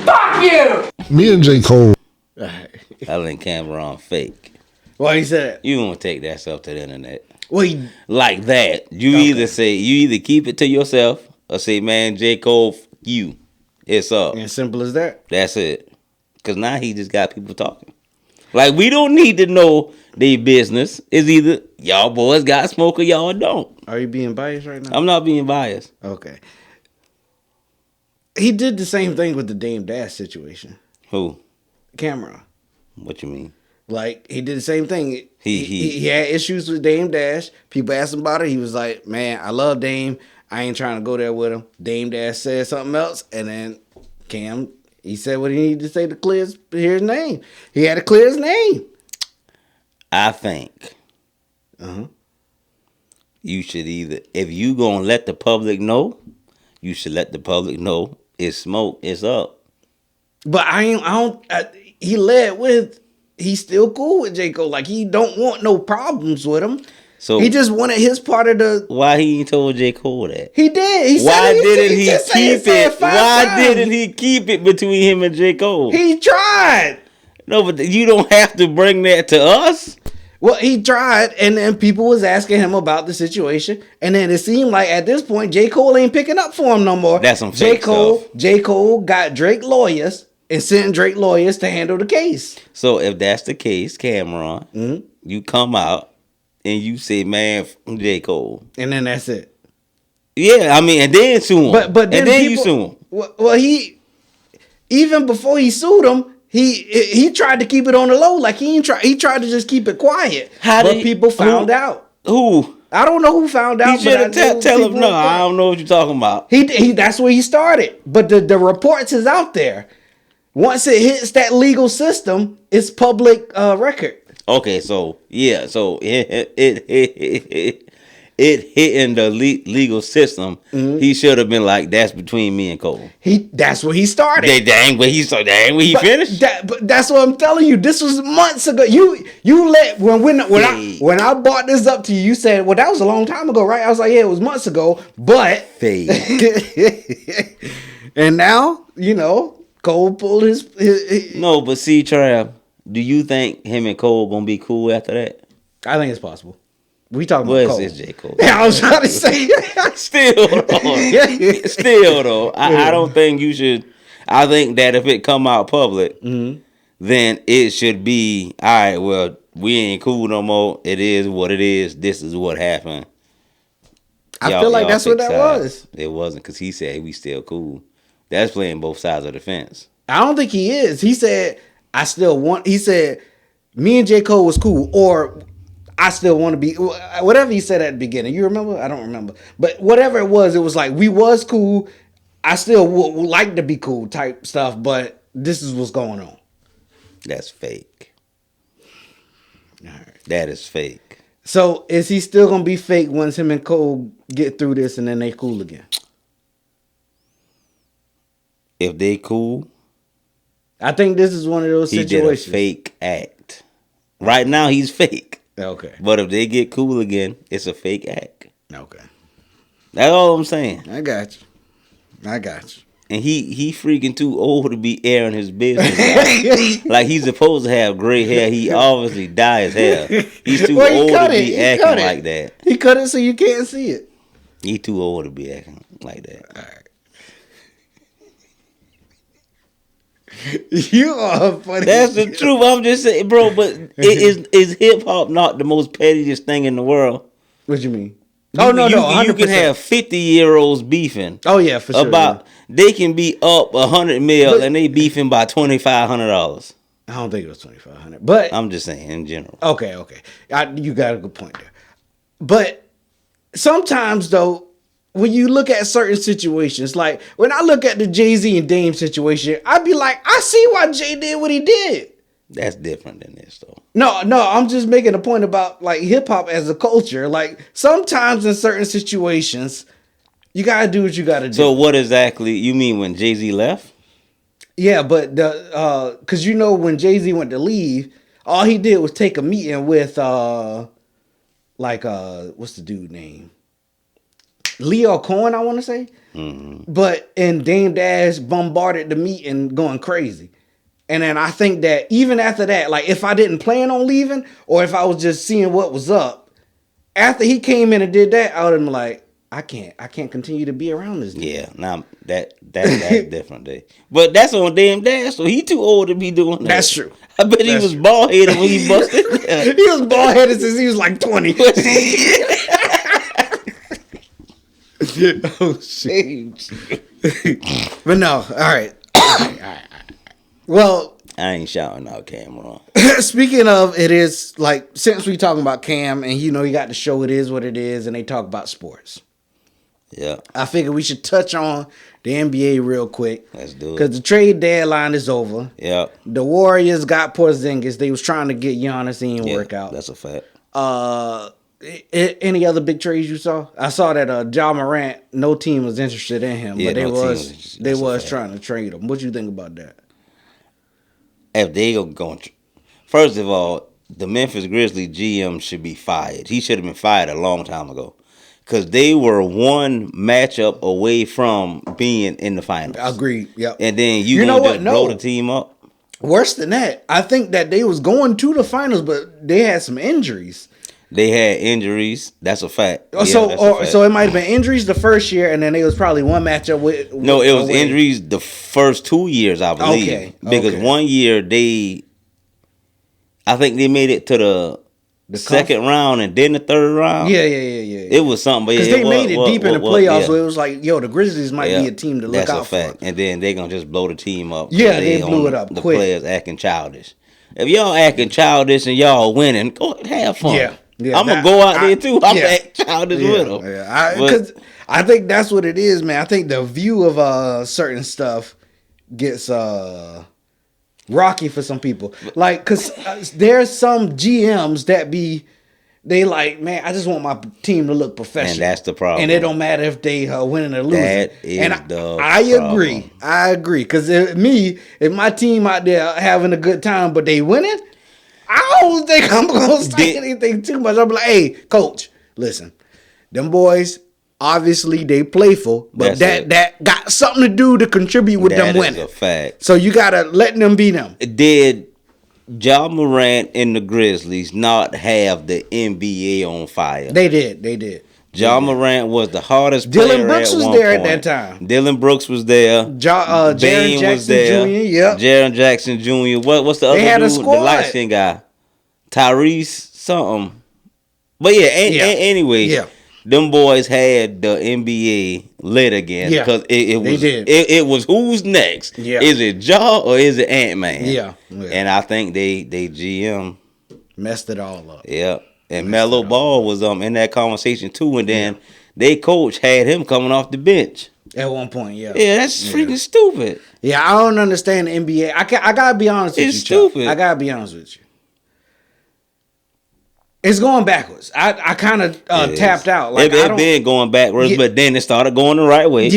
Fuck you! Me and J.Cole. I think Cameron fake. Well, he said You don't take that stuff to the internet. Well, Like that. You either keep it to yourself or say, man, J. Cole, you. It's up. as simple as that. That's it. Because now he just got people talking. Like, we don't need to know their business. It's either y'all boys got smoke or y'all don't. Are you being biased right now? I'm not being biased. Okay. He did the same thing with the Dame Dash situation. Who? Cameron. What you mean? Like, he did the same thing. He He had issues with Dame Dash. People asked him about it. He was like, man, I love Dame. I ain't trying to go there with him. Dame Dash said something else. And then Cam, he said what he needed to say to clear his name. He had to clear his name. I think you should either, if you gonna let the public know, you should let the public know it's smoke, it's up. But he led with, he's still cool with J.Cole. Like, he don't want no problems with him. So he just wanted his part of the. Why he ain't told J. Cole that? He did. He Why said didn't he just keep said it? 5 Why times. didn't he keep it between him and J. Cole? He tried. No, but you don't have to bring that to us. Well, he tried, and then people was asking him about the situation, and then it seemed like at this point J. Cole ain't picking up for him no more. That's some fake stuff. J. Cole got Drake lawyers and sent Drake lawyers to handle the case. So if that's the case, Cameron, you come out and you say, man, J. Cole. And then that's it. Yeah, I mean, and then sue him. But then you sue him. Well, he, even before he sued him, he tried to keep it on the low. Like, he tried to just keep it quiet. But people found out. Who? I don't know who found out. He should have tell him, no, I don't know what you're talking about. He that's where he started. But the reports is out there. Once it hits that legal system, it's public record. Okay, so yeah, so it hitting the legal system. Mm-hmm. He should have been like, "That's between me and Cole." That's where he started. Dang where he finished. But that's what I'm telling you. This was months ago. You let when I brought this up to you, you said, "Well, that was a long time ago, right?" I was like, "Yeah, it was months ago." But and now Cole pulled his. No, but see, Trav, do you think him and Cole gonna be cool after that? I think it's possible. We talking about Cole. It's J.Cole. Yeah, I was trying to say. Still though, I don't think you should. I think that if it come out public, then it should be all right. Well, we ain't cool no more. It is what it is. This is what happened. I feel like that's what that was. It wasn't, because he said we still cool. That's playing both sides of the fence. I don't think he is. He said, he said, me and J.Cole was cool, or I still want to be, whatever he said at the beginning. You remember? I don't remember. But whatever it was like, we was cool. I still would like to be cool type stuff, but this is what's going on. That's fake. All right. That is fake. So is he still going to be fake once him and Cole get through this and then they cool again? If they cool, I think this is one of those situations. He did a fake act. Right now, he's fake. Okay. But if they get cool again, it's a fake act. Okay. That's all I'm saying. I got you. And he freaking too old to be airing his business. Like he's supposed to have gray hair. He obviously dyed his hair. He's too old to be acting like that. He cut it so you can't see it. He too old to be acting like that. All right. You are funny. That's the truth. I'm just saying, bro. But is hip hop not the most pettiest thing in the world? What you mean? No. You can have 50-year-olds beefing. Oh yeah, for sure. They can be up 100 mil and they beefing by $2,500. I don't think it was 2,500, but I'm just saying in general. Okay. You got a good point there. But sometimes though, when you look at certain situations, like when I look at the Jay-Z and Dame situation, I'd be like, I see why Jay did what he did. That's different than this, though. No, I'm just making a point about like hip hop as a culture. Like sometimes in certain situations, you gotta do what you gotta do. So what exactly you mean when Jay-Z left? Yeah, but because when Jay-Z went to leave, all he did was take a meeting with what's the dude name? Leo Cohen, I want to say. Mm-hmm. And Dame Dash bombarded the meeting going crazy. And then I think that even after that, like if I didn't plan on leaving or if I was just seeing what was up, after he came in and did that, I would have been like, I can't continue to be around this dude. Yeah, now that's different day. But that's on Dame Dash, so he too old to be doing that. That's true. I bet he was bald headed when he busted. He was bald headed since he was like 20. Oh shit. But no, all right. Well, I ain't shouting out Cam. Speaking of, it is like, since we talking about Cam and he got the show It Is What It Is and they talk about sports. Yeah. I figured we should touch on the NBA real quick. Let's do it. Because the trade deadline is over. Yeah. The Warriors got Porzingis. They was trying to get Giannis. He didn't work out. That's a fact. Any other big trades you saw? I saw that Ja Morant, no team was interested in him, but they was trying to trade him. What you think about that? If they are going, first of all, the Memphis Grizzlies GM should be fired. He should have been fired a long time ago, because they were one matchup away from being in the finals. Agreed. Yep. And then you know what? Blow the team up. Worse than that, I think that they was going to the finals, but they had some injuries. They had injuries. That's a fact. So it might have been injuries the first year, and then it was probably one matchup with. No, it was injuries the first 2 years, I believe. Okay. Because 1 year I think they made it to the second round and then the third round. Yeah. It was something, because they made it deep in the playoffs, so it was like, the Grizzlies might be a team to look out for. That's a fact. And then they're gonna just blow the team up. Yeah, they blew it up. The players acting childish. If y'all acting childish and y'all winning, go have fun. Yeah. I'm gonna go out there too. I'm act childish with them. Yeah, because I think that's what it is, man. I think the view of certain stuff gets rocky for some people. Like, cause there's some GMs that they like, man, I just want my team to look professional. And that's the problem. And it don't matter if they winning or losing. That is and I agree. I agree. Because if my team out there having a good time, but they winning, I don't think I'm going to say anything too much. I'm like, hey, coach, listen, them boys, obviously they playful, but that got something to do to contribute with them winning. That is a fact. So you got to let them be them. Did Ja Morant and the Grizzlies not have the NBA on fire? They did. Ja Morant was the hardest player Dylan Brooks was there at that time. Dylan Brooks was there. Jaren Jackson Jr. Yep. Jaren Jackson Jr. What's the other had dude? A squad. The light skin guy. Tyrese something. But anyway, them boys had the NBA lit again because it was who's next. Yeah. Is it Ja or is it Ant-Man? Yeah. And I think they GM messed it all up. Yeah. And Melo Ball was in that conversation too, and then they coach had him coming off the bench at one point. Yeah, that's freaking stupid. Yeah, I don't understand the NBA. I gotta be honest with you. It's stupid. I gotta be honest with you. It's going backwards. I kind of tapped out. Like it been going backwards, but then it started going the right way. It's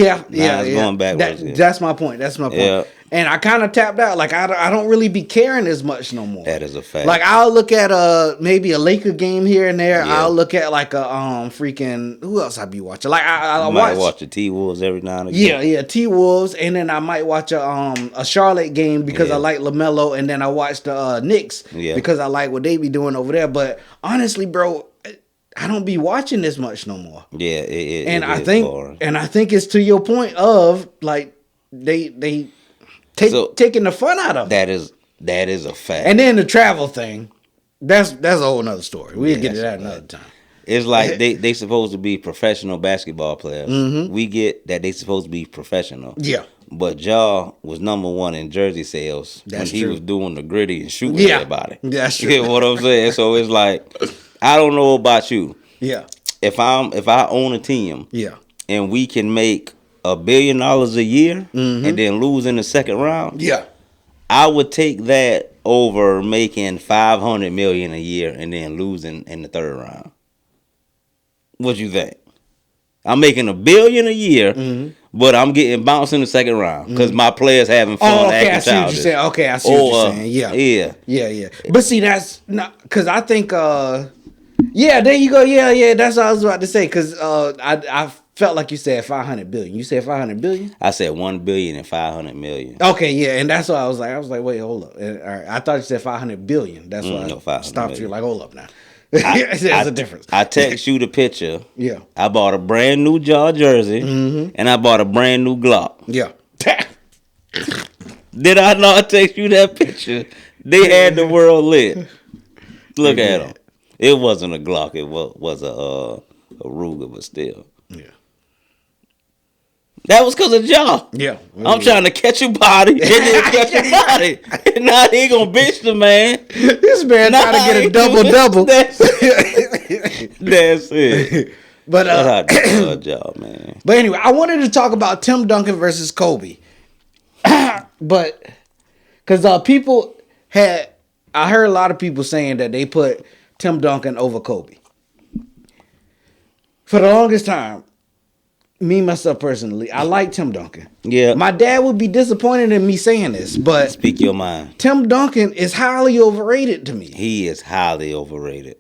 going backwards. That's my point. Yeah. And I kind of tapped out. Like I don't really be caring as much no more. That is a fact. Like I'll look at maybe a Laker game here and there. I'll look at like a freaking who else I be watching. Like I might watch the T-Wolves every now and again. Yeah, T-Wolves, and then I might watch a Charlotte game because I like LaMelo, and then I watch the Knicks because I like what they be doing over there. But honestly, bro, I don't be watching this much no more. Yeah, I think it's to your point of like they taking the fun out of it. That is a fact. And then the travel thing, that's a whole nother story. We'll get to that another time. It's like they supposed to be professional basketball players. Mm-hmm. We get that they supposed to be professional. Yeah. But Ja was number one in jersey sales when he was doing the gritty and shooting everybody. That's true. You get what I'm saying? So it's like, I don't know about you. Yeah. If I own a team, and we can make $1 billion a year and then lose in the second round, I would take that over making $500 million a year and then losing in the third round. What you think? I'm making $1 billion a year, but I'm getting bounced in the second round because my players having fun. I see what you're saying. Okay, I see what you're saying. Yeah. But see, that's not because I think. There you go. Yeah. That's what I was about to say because I felt like you said 500 billion. You said 500 billion? I said 1 billion and 500 million. Okay, yeah, and that's what I was like, wait, hold up. All right, I thought you said 500 billion. That's why I stopped million. You like, hold up now. There's a difference. I text you the picture. Yeah. I bought a brand new Ja jersey and I bought a brand new Glock. Yeah. Did I not text you that picture? They had the world lit. Look at them. It wasn't a Glock. It was a Ruger, but still. Yeah. That was because of Ja. Yeah. I'm trying to catch your body and then catch your body. And now he gonna bitch the man. This man trying to get a double. That's it. But Ja, man. But anyway, I wanted to talk about Tim Duncan versus Kobe. But because people I heard a lot of people saying that they put Tim Duncan over Kobe. For the longest time, me, myself personally, I like Tim Duncan. Yeah. My dad would be disappointed in me saying this, but speak your mind. Tim Duncan is highly overrated to me. He is highly overrated.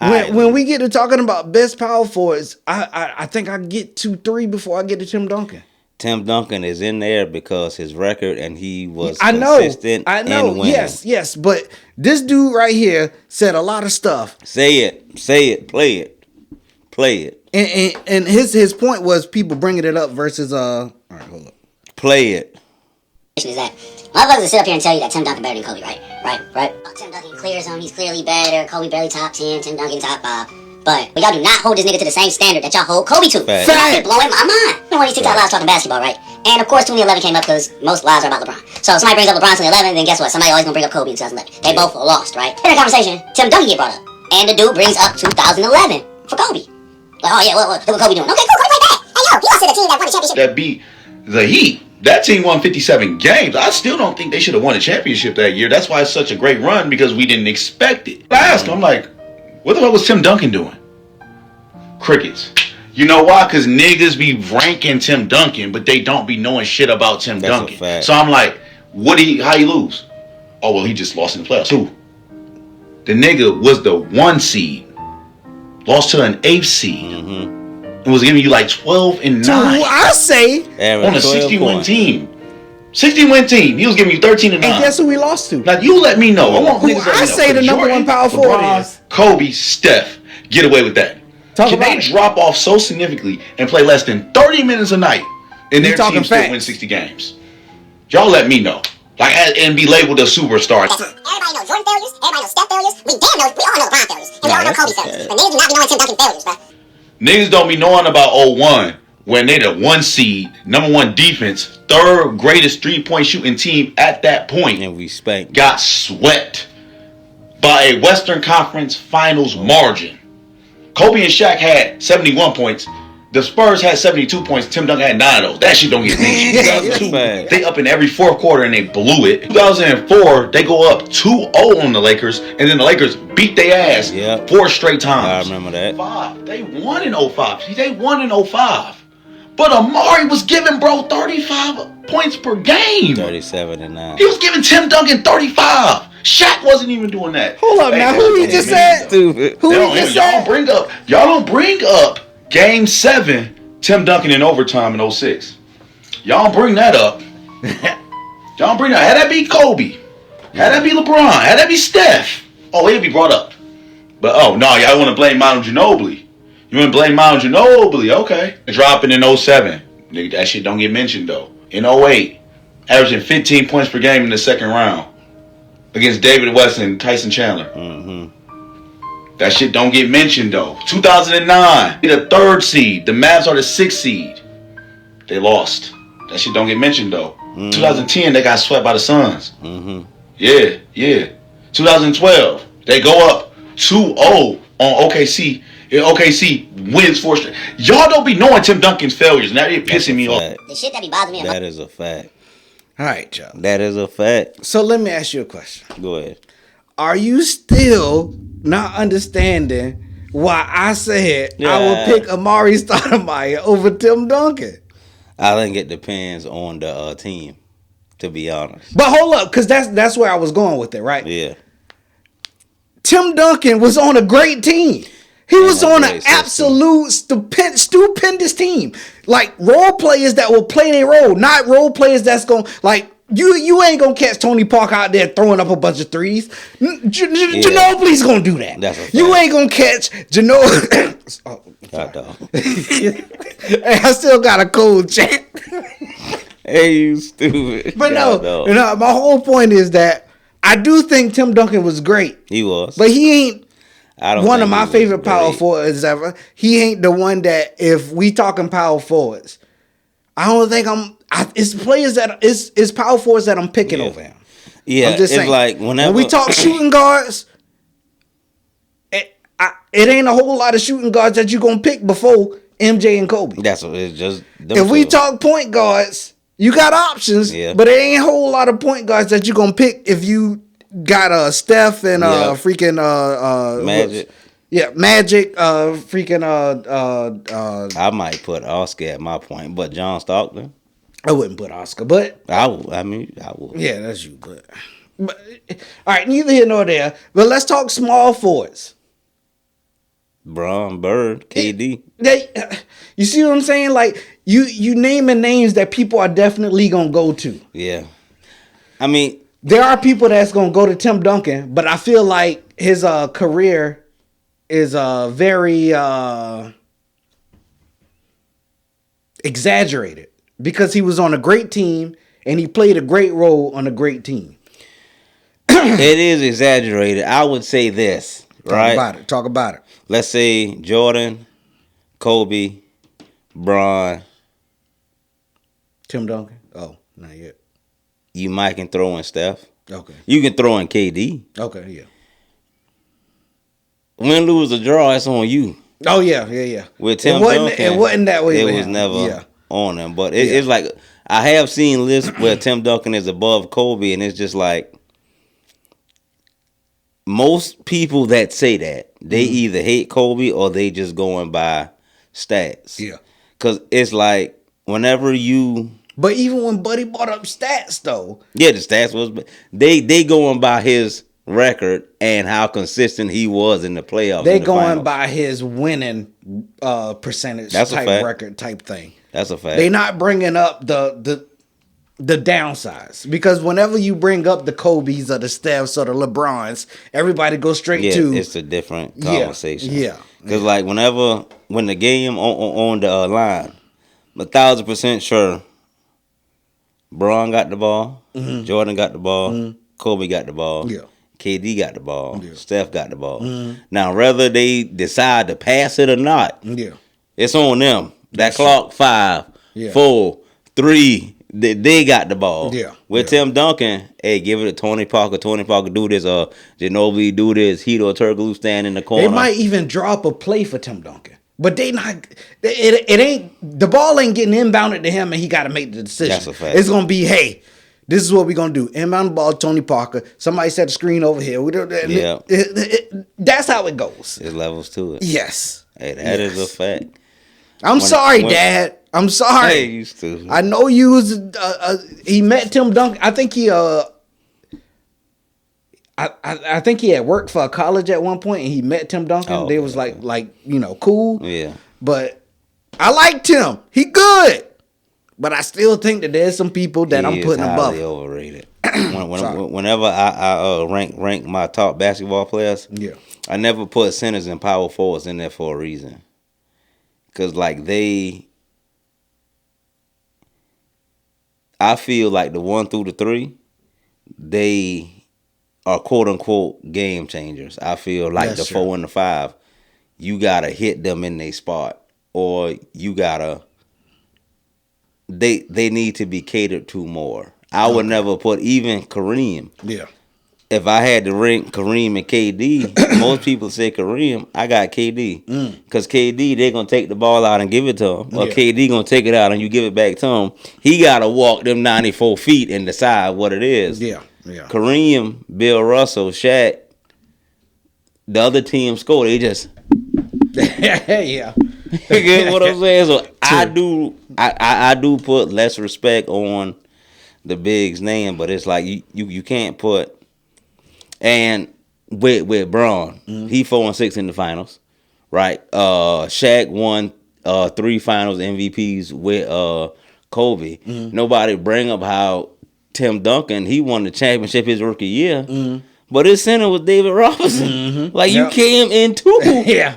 When we get to talking about best power forwards, I think I get 2-3 before I get to Tim Duncan. Tim Duncan is in there because his record and he was consistent. I know. And winning. Yes. But this dude right here said a lot of stuff. Say it. Play it. And his point was people bringing it up versus all right, hold up. Play it. Is that motherfuckers will sit up here and tell you that Tim Duncan better than Kobe, right? Oh, Tim Duncan clears him. He's clearly better. Kobe barely top 10. Tim Duncan top 5. But y'all do not hold this nigga to the same standard that y'all hold Kobe to. Fact. That's blowing my mind. You know, one of these TikTok lives talking basketball, right? And of course, 2011 came up because most lives are about LeBron. So if somebody brings up LeBron 2011, then guess what? Somebody always gonna bring up Kobe in 2011. They both lost, right? In the conversation, Tim Duncan get brought up, and the dude brings up 2011 for Kobe. Like, oh yeah, what Kobe doing? Okay, cool, Kobe played bad. Hey yo, he lost to the team that won the championship. That beat the Heat. that team won 57 games. I still don't think they should have won a championship that year. That's why it's such a great run, because we didn't expect it. I asked him, I'm like, what the fuck was Tim Duncan doing? Crickets. You know why? Because niggas be ranking Tim Duncan, but they don't be knowing shit about Tim Duncan. So I'm like, how he lose? Oh, well, he just lost in the playoffs. Who? The nigga was the 1 seed. Lost to an 8th seed. And was giving you like 12 and 9. So I say on a 60-win team. 60-win team. He was giving you 13 and 9. And guess who we lost to? Now you let me know. I want niggas I say the number 1 power forward is Kobe, Steph. Get away with that. Can they drop off so significantly and play less than 30 minutes a night and their team still win 60 games? Y'all let me know. Like, and be labeled a superstar. Everybody knows Jordan failures. Everybody knows Steph failures. We all know LeBron failures. And we all know Kobe failures. But niggas do not be knowing Tim Duncan failures, bro. Niggas don't be knowing about 01 when they the 1 seed, number 1 defense, 3rd greatest 3-point shooting team at that point. And we spanked. Got swept by a Western Conference Finals margin. Kobe and Shaq had 71 points. The Spurs had 72 points. Tim Duncan had 9 of those. That shit don't get mentioned. They up in every 4th quarter and they blew it. 2004, they go up 2-0 on the Lakers, and then the Lakers beat their ass 4 straight times. I remember that. They won in 05. See, they won in 05. But Amari was giving bro 35 points per game. 37 and 9. He was giving Tim Duncan 35. Shaq wasn't even doing that. Hold up now. Who he just said? Stupid. Who he just said? Y'all don't bring up Game 7, Tim Duncan in overtime in 06. Y'all don't bring that up. Y'all don't bring that. Had that be Kobe. Had that be LeBron. Had that be Steph. Oh, it'd be brought up. But, no, y'all want to blame Manu Ginobili. You want to blame Manu Ginobili. Okay. Dropping in 07. Nigga, that shit don't get mentioned, though. In 08, averaging 15 points per game in the 2nd round against David West and Tyson Chandler. That shit don't get mentioned, though. 2009, the 3rd seed. The Mavs are the 6th seed. They lost. That shit don't get mentioned, though. 2010, they got swept by the Suns. Yeah. 2012, they go up 2-0 on OKC. OKC wins 4 straight. Y'all don't be knowing Tim Duncan's failures, and that is pissing me off. The shit that be bothering me. That is a fact. All right, y'all. That is a fact. So let me ask you a question. Go ahead. Are you still not understanding why I said I would pick Amari Stoudemire over Tim Duncan? I think it depends on the team, to be honest. But hold up, because that's where I was going with it, right? Yeah. Tim Duncan was on a great team. He was on an absolute stupendous team. Like, role players that will play their role, not role players that's going to, like, you ain't going to catch Tony Parker out there throwing up a bunch of threes. Ginobili's going to do that. You ain't going to catch Ginobili. I still got a cold chat. Hey, you stupid. But no, my whole point is that I do think Tim Duncan was great. He was. But he ain't one of my favorite power forwards ever. He ain't the one that, if we talking power forwards, I don't think it's players that it's power forwards that I'm picking over him. Yeah, it's saying, like when we talk shooting guards, it ain't a whole lot of shooting guards that you gonna pick before MJ and Kobe. That's what it's just. If we talk point guards, you got options, but it ain't a whole lot of point guards that you gonna pick if you got Steph and freaking Magic. Magic. I might put Oscar at my point, but John Stockton. I wouldn't put Oscar, but I would. Yeah, that's you. But all right, neither here nor there. But let's talk small forwards. Bron, Bird, KD. You see what I'm saying? Like you naming names that people are definitely gonna go to. Yeah, I mean, there are people that's gonna go to Tim Duncan, but I feel like his career is very exaggerated because he was on a great team and he played a great role on a great team. It is exaggerated. I would say this, right? Talk about it. Let's say Jordan, Kobe, Bron, Tim Duncan. Oh, not yet. You might can throw in Steph. Okay. You can throw in KD. Okay, yeah. Win, lose, or draw, it's on you. Oh yeah. With Tim Duncan, it wasn't that way. It was never. Yeah. on him. But it's like I have seen lists where Tim Duncan is above Kobe, and it's just like most people that say that they either hate Kobe or they just going by stats. Yeah, because it's like whenever you. But even when Buddy brought up stats, though, yeah, the stats was they going by his record and how consistent he was in the playoffs. They going by his winning percentage type record type thing. That's a fact. They not bringing up the downsides, because whenever you bring up the Kobe's or the Stephs or the LeBrons, everybody goes straight to it's a different conversation. Yeah, because like when the game on the line, 1,000% sure. Bron got the ball, Jordan got the ball, Kobe got the ball, KD got the ball, Steph got the ball. Now, whether they decide to pass it or not, it's on them. That clock 5, 4, 3, they got the ball. With Tim Duncan, hey, give it to Tony Parker. Tony Parker do this, Ginobili do this, Hedo Turkoglu stand in the corner. They might even drop a play for Tim Duncan. But they not. It ain't. The ball ain't getting inbounded to him, and he got to make the decision. That's a fact. It's gonna be, hey, this is what we're gonna do. Inbound the ball, Tony Parker. Somebody set the screen over here. That's how it goes. There's levels to it. Yes. Hey, that is a fact. I'm sorry, Dad. I'm sorry. Hey, you stupid. I know you was. He met Tim Duncan. I think he. I think he had worked for a college at one point, and he met Tim Duncan. They was like cool. Yeah. But I liked him. He good. But I still think that there's some people that I'm putting above. Highly overrated. Whenever I rank my top basketball players, I never put centers and power forwards in there for a reason. Cause like I feel like the 1 through the 3, they are quote unquote game changers. I feel like the 4 and the 5, you gotta hit them in their spot, or you gotta. They need to be catered to more. I would never put even Kareem. Yeah. If I had to rank Kareem and KD, most people say Kareem. I got KD because KD they're gonna take the ball out and give it to him, or KD gonna take it out and you give it back to him. He gotta walk them 94 feet and decide what it is. Yeah. Kareem, Bill Russell, Shaq, the other team score. They just yeah. You get what I'm saying? So I do put less respect on the big's name, but it's like you can't put. And with Bron, he 4-6 in the finals, right? Shaq won 3 finals MVPs with Kobe. Nobody bring up how Tim Duncan, he won the championship his rookie year. But his center was David Robinson. Like, you came into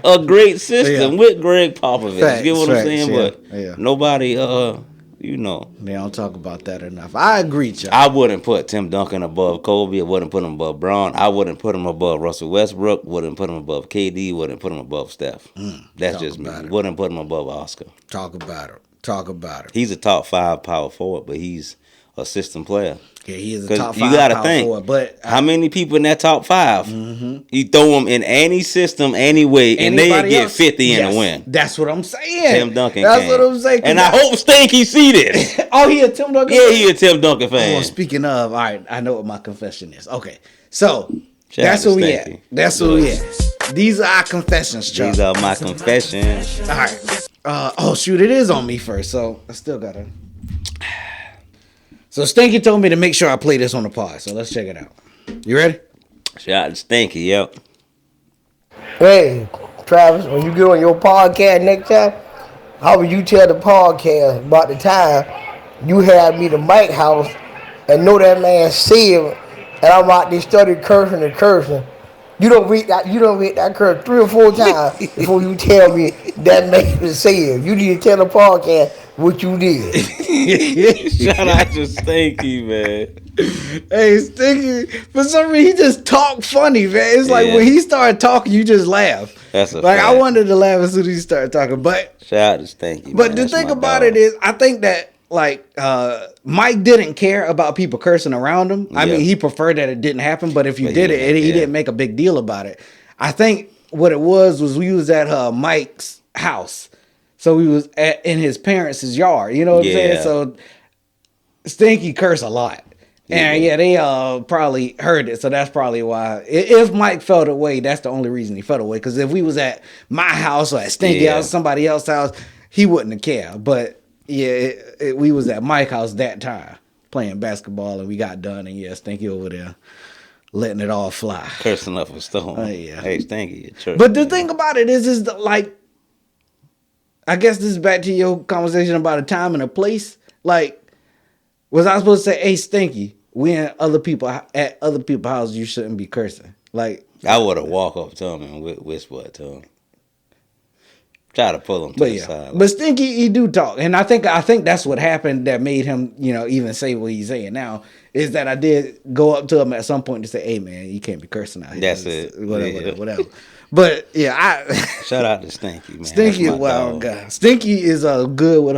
a great system with Greg Popovich. Facts, Get what I'm saying? yeah. But nobody, They don't talk about that enough. I agree, Chuck. I wouldn't put Tim Duncan above Kobe. I wouldn't put him above Bron. I wouldn't put him above Russell Westbrook. Wouldn't put him above KD. Wouldn't put him above Steph. That's just me. Wouldn't put him above Oscar. Talk about it. He's a top 5 power forward, but he's a system player. Yeah, he is a top 5 you gotta power think, forward. But how many people in that top 5? You throw them in any system, any way, and they get 50 in a win. That's what I'm saying. Tim Duncan. That's what I'm saying. And I hope Stinky see this. Oh, he a Tim Duncan? Yeah, he a Tim Duncan fan. Oh, speaking of, all right, I know what my confession is. Okay, so that's where we at. That's where we at. These are our confessions, Chuck. These are my confessions. All right. Oh shoot, it is on me first, so I still gotta. So Stinky told me to make sure I play this on the pod, so let's check it out. You ready? Shout out to Stinky, yep. Hey, Travis, when you get on your podcast next time, how would you tell the podcast about the time you had me to Mike house and know that man saved, and I'm out there studying cursing and cursing. You don't read that curse 3 or 4 times before you tell me that man is saved. You need to tell the podcast what you did. Shout out to Stinky, man. Hey, Stinky, for some reason, he just talk funny, man. It's like when he started talking, you just laugh. That's a fact. I wanted to laugh as soon as he started talking. But shout out to Stinky, but the thing about it is, I think that Mike didn't care about people cursing around him. I mean, he preferred that it didn't happen. But if you did it, he didn't make a big deal about it. I think what it was we was at Mike's house. So we was in his parents' yard. You know what I'm saying? So Stinky cursed a lot. And they probably heard it, so that's probably why. If Mike felt away, that's the only reason he felt away. Because if we was at my house or at Stinky house, somebody else's house, he wouldn't have cared. But we was at Mike's house that time playing basketball, and we got done, and Stinky over there letting it all fly, cursing up a storm. Hey, Stinky, church. But the thing about it is like, I guess this is back to your conversation about a time and a place. Like, was I supposed to say, "Hey, Stinky"? We in other people at other people's houses, you shouldn't be cursing. Like, I would have walked up to him and whisper to him, try to pull him to the side. But Stinky, he do talk, and I think that's what happened that made him, even say what he's saying now. Is that I did go up to him at some point to say, "Hey, man, you can't be cursing out here." That's it. Whatever. But shout out to Stinky, man. Stinky, wow, God. Stinky is good with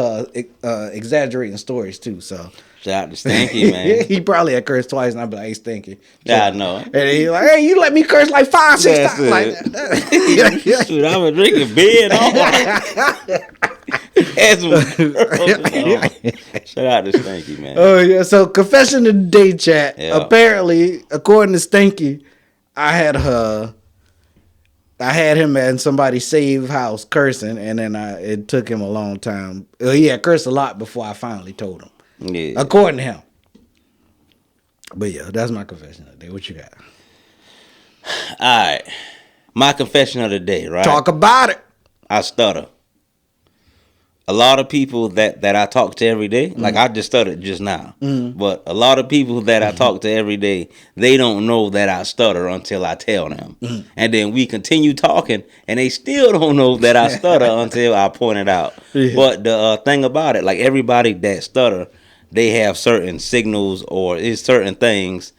exaggerating stories too. So. Shout out to Stinky, man. He probably had cursed twice, and I'd be like, "Hey, Stinky." Yeah, I know. And he's like, "Hey, you let me curse like 5-6 times." Like that. Shoot, I was drinking beer and all. Shout out to Stinky, man. Oh, yeah. So, confession of the day, chat. Yeah. Apparently, according to Stinky, I had him at somebody's safe house cursing, and then it took him a long time. He had cursed a lot before I finally told him. Yeah. According to him. But that's my confession of the day. What you got? All right. My confession of the day, right? Talk about it. I stutter. A lot of people that I talk to every day, like I just stuttered just now, but a lot of people that I talk to every day, they don't know that I stutter until I tell them. And then we continue talking, and they still don't know that I stutter until I point it out. But the thing about it, like everybody that stutter, they have certain signals or it's certain things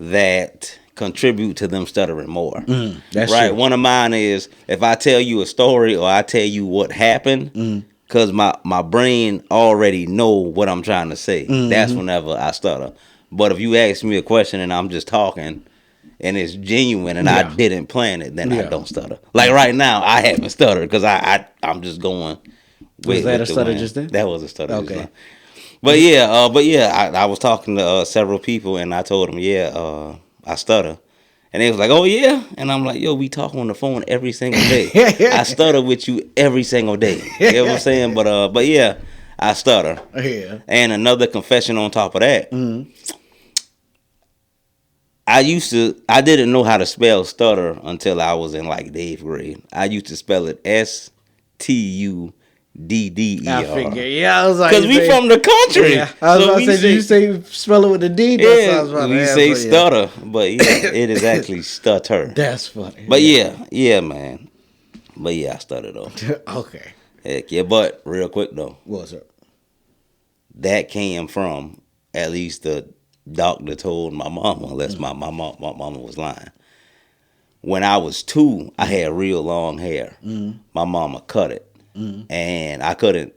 that contribute to them stuttering more. That's right. True. One of mine is if I tell you a story or I tell you what happened, because my brain already know what I'm trying to say. That's whenever I stutter. But if you ask me a question and I'm just talking and it's genuine and I didn't plan it, then I don't stutter. Like right now, I haven't stuttered because I'm just going. Was that a stutter just then? That was a stutter. Okay. Just now. But I was talking to several people and I told them, I stutter. And they was like, "Oh yeah," and I'm like, "Yo, we talk on the phone every single day. I stutter with you every single day." You know what I'm saying? But I stutter. Yeah. And another confession on top of that, I didn't know how to spell stutter until I was in like the 8th grade. I used to spell it STUDDER. I figure, I was like, because we from the country. Yeah. I was about to say, you say spell it with a D? We say stutter, but it is actually stutter. That's funny. But man. But I stutter though. Okay. Heck yeah, but real quick though. What's up? That came from at least the doctor told my mama, unless my mama was lying. When I was 2, I had real long hair. My mama cut it. And I couldn't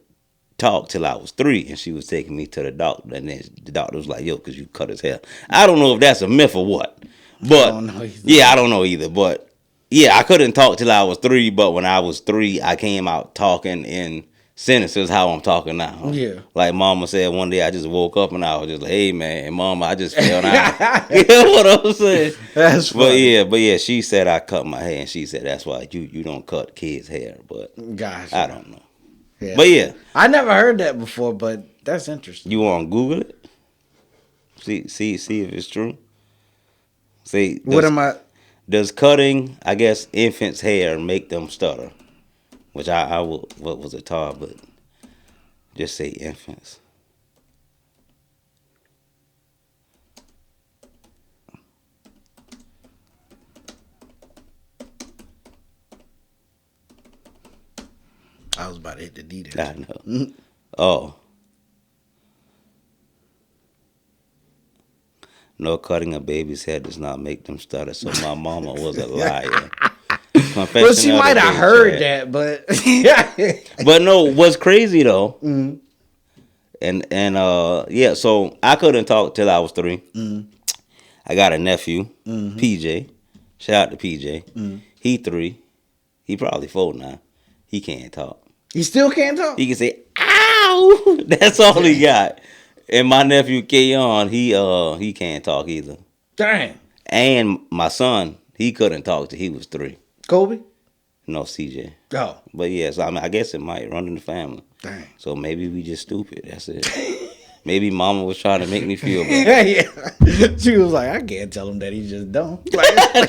talk till I was 3, and she was taking me to the doctor, and then the doctor was like, "Yo, because you cut his hair." I don't know if that's a myth or what, but I don't know either. But I couldn't talk till I was 3, but when I was 3, I came out talking in sentences how I'm talking now. Yeah, like Mama said one day, I just woke up and I was just like, "Hey man, Mama, I just fell down." You know what I'm saying? That's funny. But she said I cut my hair, and she said that's why you don't cut kids' hair. But gosh, I don't know. Yeah. But I never heard that before, but that's interesting. You want to Google it? See if it's true. See, does cutting, I guess, infants' hair make them stutter? Which I will, what was it taught, but just say infants. I was about to hit the D there. I know. Oh. No, cutting a baby's hair does not make them stutter, so my mama was a liar. Well, she might have heard that, but but no, what's crazy though, and so I couldn't talk till I was 3. I got a nephew, PJ. Shout out to PJ. He 3. He probably 4 now. He can't talk. He still can't talk? He can say, ow! That's all he got. And my nephew, Keon, he can't talk either. Dang. And my son, he couldn't talk till he was 3. Kobe? No, CJ. Oh. But yeah, so I mean, I guess it might run in the family. Dang. So maybe we just stupid. That's it. Maybe mama was trying to make me feel better. Yeah. She was like, I can't tell him that he's just dumb. Like, I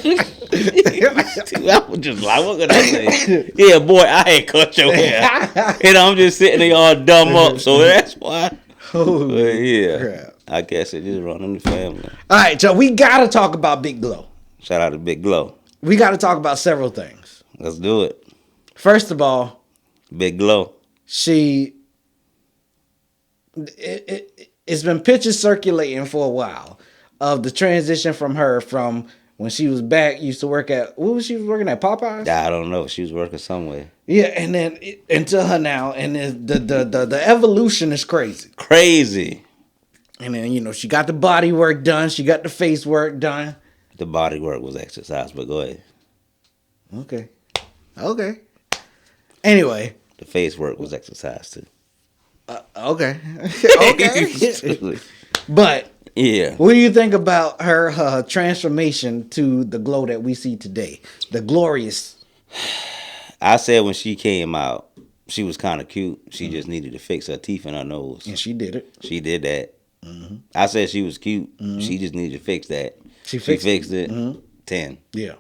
was just like, what could I say? Yeah, boy, I ain't cut your hair. And I'm just sitting there all dumb up. So that's why. But yeah. Crap. I guess it just run in the family. All right, so we got to talk about Big Glow. Shout out to Big Glow. We got to talk about several things. Let's do it. First of all, Big Glow. It's been pictures circulating for a while of the transition from her from when she was back, used to work at, what was she working at, Popeyes? I don't know. She was working somewhere. Yeah, and then until her now, and the evolution is crazy. Crazy. And then, you know, she got the body work done. She got the face work done. The body work was exercise, but go ahead. Okay. Anyway. The face work was exercise too. Okay. But yeah, what do you think about her transformation to the Glow that we see today? The glorious. I said when she came out, she was kind of cute. She just needed to fix her teeth and her nose. And she did it. She did that. Mm-hmm. I said she was cute. Mm-hmm. She just needed to fix that. She fixed it. Mm-hmm. 10. Yeah.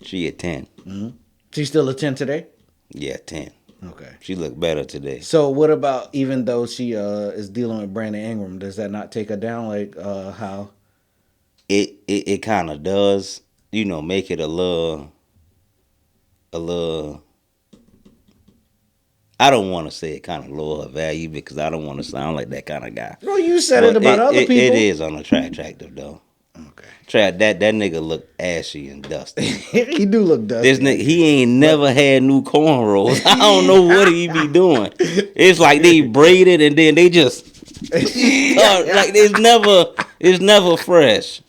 She at 10. Mm-hmm. She's still a 10 today? Yeah, 10. Okay. She looked better today. So what about, even though she is dealing with Brandon Ingram, does that not take her down? Like how? It kind of does, you know, make it a little. I don't want to say it kind of lower her value because I don't want to sound like that kind of guy. Well, you said it about other people. It is unattractive though. Okay. That nigga look ashy and dusty. He do look dusty. This nigga, he ain't never had new cornrows. I don't know what he be doing. It's like they braided and then they just like it's never fresh.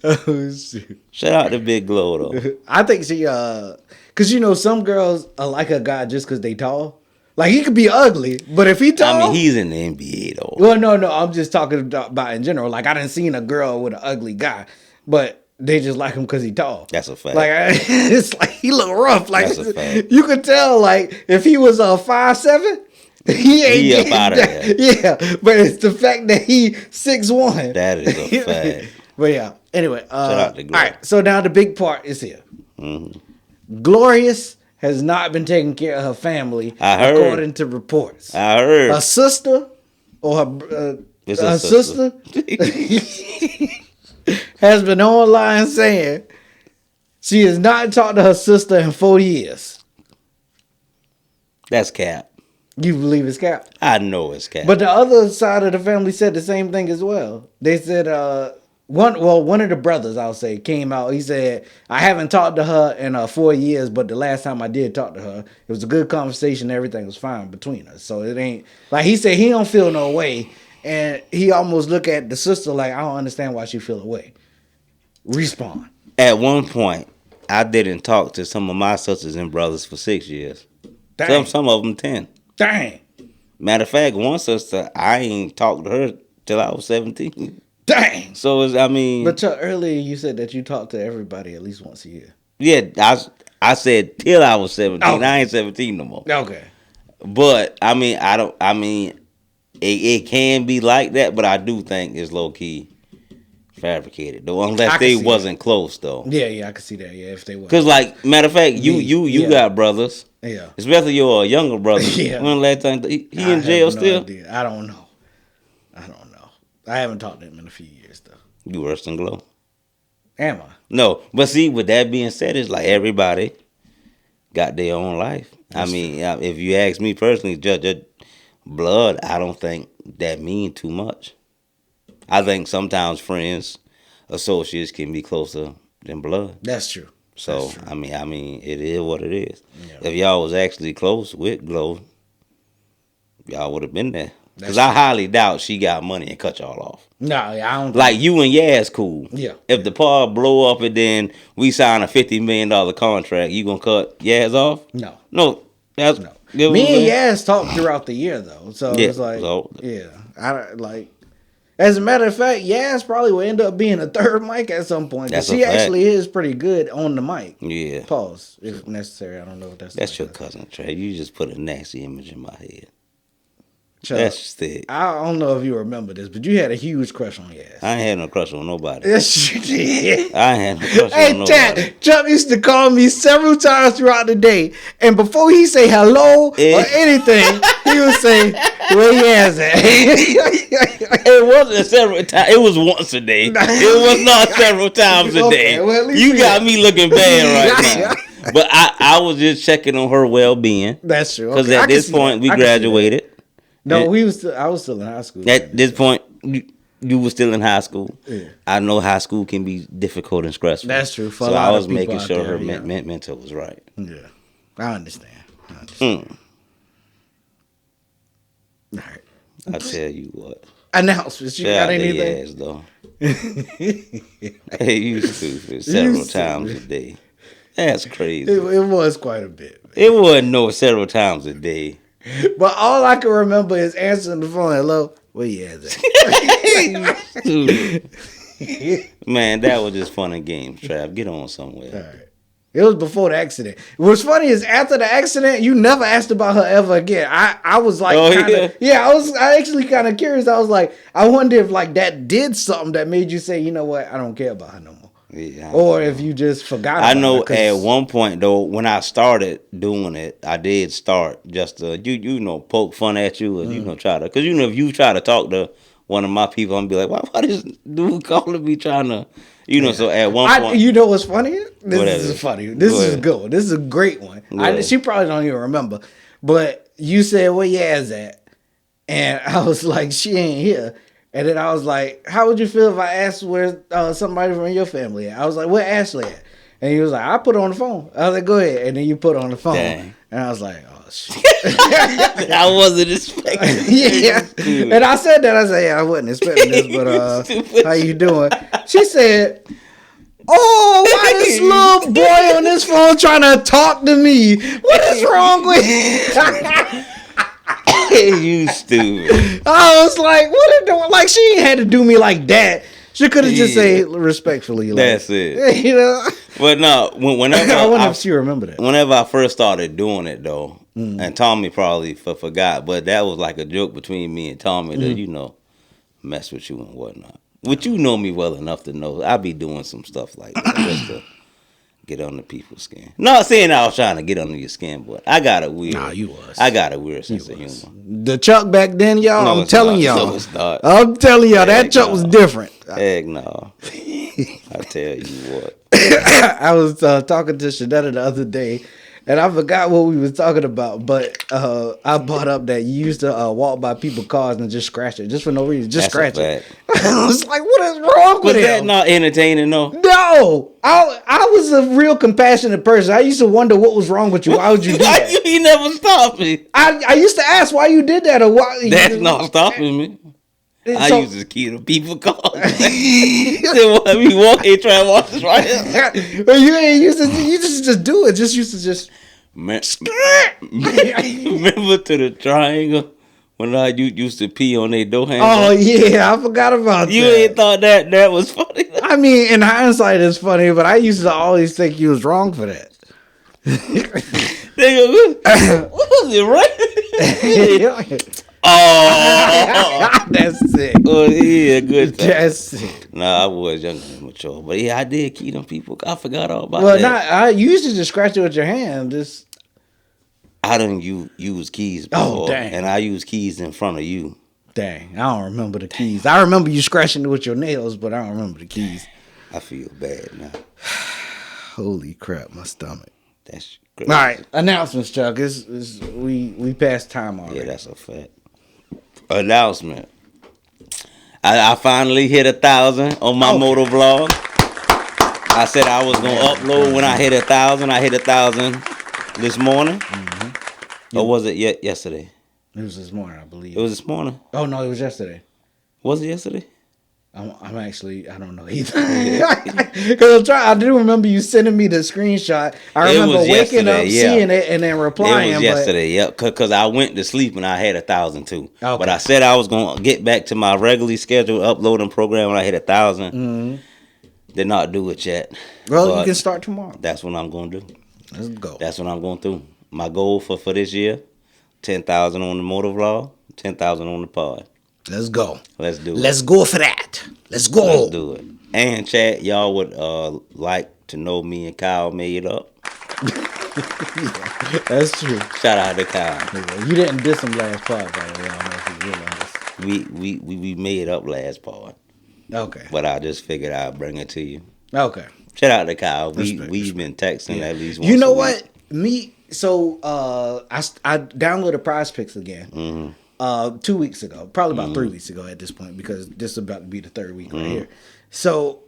Oh shit. Shout out to Big Glow though. I think she cause you know some girls are like a guy just cause they tall. Like he could be ugly, but if he tall, I mean he's in the NBA though. Well, no, I'm just talking about in general. Like I didn't seen a girl with an ugly guy, but they just like him because he tall. That's a fact. Like it's like he look rough. Like that's a fact. You could tell. Like if he was 5'7", he ain't up out of there. Yeah, but it's the fact that he 6'1". That is a fact. But yeah. Anyway, shout out to Glow. All right. So now the big part is here. Mm-hmm. Glorious has not been taking care of her family, according to reports. I heard. Her sister or her sister has been online saying she has not talked to her sister in 4 years. That's cap. You believe it's cap? I know it's cap. But the other side of the family said the same thing as well. They said one of the brothers, I'll say, came out. He said, I haven't talked to her in 4 years, but the last time I did talk to her, it was a good conversation. Everything was fine between us. So it ain't, like he said, he don't feel no way. And he almost look at the sister like, I don't understand why she feel away. Respond. At one point, I didn't talk to some of my sisters and brothers for 6 years. Dang. Some of them 10. Dang. Matter of fact, one sister, I ain't talked to her till I was 17. Dang. So But earlier you said that you talked to everybody at least once a year. Yeah, I said till I was 17. Okay. I ain't 17 no more. Okay. But it can be like that, but I do think it's low key fabricated though, unless they wasn't close though. Yeah, I can see that. Yeah, if they were. Cause like matter of fact, you got brothers. Yeah. Especially your younger brother. Yeah. When last time he in jail still? Idea. I don't know. I haven't talked to him in a few years though. You worse than Glow. Am I? No, but see, with that being said, it's like everybody got their own life. That's true. If you ask me personally, judge blood, I don't think that mean too much. I think sometimes friends, associates can be closer than blood. That's true. So That's true. I mean, it is what it is. Yeah. If y'all was actually close with Glow, y'all would have been there. Because I highly doubt she got money and cut y'all off. No, I don't. Like you and Yaz cool. Yeah. If the pod blow up and then we sign a $50 million contract, you gonna cut Yaz off? No. No. That's no. Me and Yaz talked throughout the year though, so it's like, I like. As a matter of fact, Yaz probably will end up being a third mic at some point. Because she actually is pretty good on the mic. Yeah. Pause, if necessary. I don't know if that's your cousin, Trey. You just put a nasty image in my head. Chuck, that's just it. I don't know if you remember this, but you had a huge crush on Yaz. I ain't had no crush on nobody. Yes, you did. I ain't had no crush on nobody. Chuck used to call me several times throughout the day, and before he say hello or anything, he would say, "Where Yaz at?" It wasn't several times. It was once a day. It was not several times a day. Well, you got me looking bad right now. But I was just checking on her well-being. That's true. Because at this point, we graduated. No, I was still in high school. At this point, you were still in high school. Yeah. I know high school can be difficult and stressful. That's true. So I was making sure her mentor was right. Yeah, I understand. All right. I tell you what. Announcements. You got anything? Ass, though. Hey, you stupid. Several times a day. That's crazy. It was quite a bit. Man. It wasn't several times a day. But all I can remember is answering the phone. Hello, where you at? Man, that was just fun and games, Trav. Get on somewhere. All right. It was before the accident. What's funny is after the accident, you never asked about her ever again. I was like, I was actually kind of curious. I was like, I wonder if like that did something that made you say, you know what, I don't care about her no more. Yeah, or if you just forgot. I know at one point though, when I started doing it, I did start just to poke fun at you, or try to, because if you try to talk to one of my people, I'm be like, why this dude calling me trying to, So at one point, you know what's funny? This is funny. This is a good one. This is a great one. She probably don't even remember, but you said where Yaz at, and I was like, she ain't here. And then I was like, how would you feel if I asked where somebody from your family at? I was like, where Ashley at? And he was like, I put her on the phone. I was like, go ahead. And then you put her on the phone. Dang. And I was like, oh, shit. I wasn't expecting yeah. And I said that. I said, yeah, I wasn't expecting this, but how you doing? She said, oh, why this little boy on this phone trying to talk to me? What is wrong with him? You stupid. I was like, what are you doing? Like, she ain't had to do me like that. She could have just said respectfully. Like, that's it. But no, whenever I wonder if she remember that. Whenever I first started doing it though, and Tommy probably forgot, but that was like a joke between me and Tommy that mess with you and whatnot. Which you know me well enough to know I be doing some stuff like that just to get under people's skin. Not saying I was trying to get under your skin, but I got a weird. Nah, you was. I got a weird sense of humor. The Chuck back then, y'all. No, I'm telling y'all. No, it's not. I'm telling y'all that Chuck was different. Heck no. I tell you what. I was talking to Shanetta the other day, and I forgot what we was talking about, but I brought up that you used to walk by people's cars and just scratch it, just for no reason, just scratch it. I was like, what is wrong with him? Was that not entertaining, though? No. I was a real compassionate person. I used to wonder what was wrong with you. Why would you do that? You never stopped me. I used to ask why you did that or why. That's not stopping me. I used to key to people's cars. Let me walk and try to walk this right here. But you ain't used to. You just do it. Just used to just. Remember to the triangle when you used to pee on their door handle? Oh yeah, I forgot about that. You ain't thought that was funny? I mean, in hindsight, it's funny, but I used to always think you was wrong for that. What was it, right? Oh, that's sick. Oh, yeah, good. That's sick. Nah, I was younger and mature, but yeah, I did keep them people. I forgot all about that. Well, I used to just scratch it with your hand. I didn't use keys before, oh, dang. And I use keys in front of you. Dang, I don't remember the keys. I remember you scratching it with your nails, but I don't remember the keys. I feel bad now. Holy crap, my stomach. That's great. All right, announcements, Chuck. We passed time already. Yeah, that's a fact. Announcement. I finally hit 1,000 on my motor vlog. I said I was gonna upload when I hit 1,000. I hit 1,000 this morning. Mm-hmm. Or was it yesterday? It was this morning, I believe. It was this morning. Oh no, it was yesterday. Was it yesterday? I'm actually, I don't know either. Because I do remember you sending me the screenshot. I remember waking up, seeing it, and then replying. It was yesterday, yep. Because I went to sleep and I had 1,000 too. Okay. But I said I was going to get back to my regularly scheduled uploading program when I hit 1,000. Mm-hmm. Did not do it yet. Well, you can start tomorrow. That's what I'm going to do. Let's go. That's what I'm going to do. My goal for this year, 10,000 on the motor vlog, 10,000 on the pod. Let's go. Let's do it. Let's go for that. Let's go. Let's do it. And chat, y'all would like to know me and Kyle made up. Yeah, that's true. Shout out to Kyle. Yeah, you didn't diss him last pod, by the way. I don't know if you realized. We made up last pod. Okay. But I just figured I'd bring it to you. Okay. Shout out to Kyle. We've been texting at least once. You know what? So I downloaded Prize Picks again. Mm-hmm. 2 weeks ago, probably about 3 weeks ago at this point, because this is about to be the third week right here. So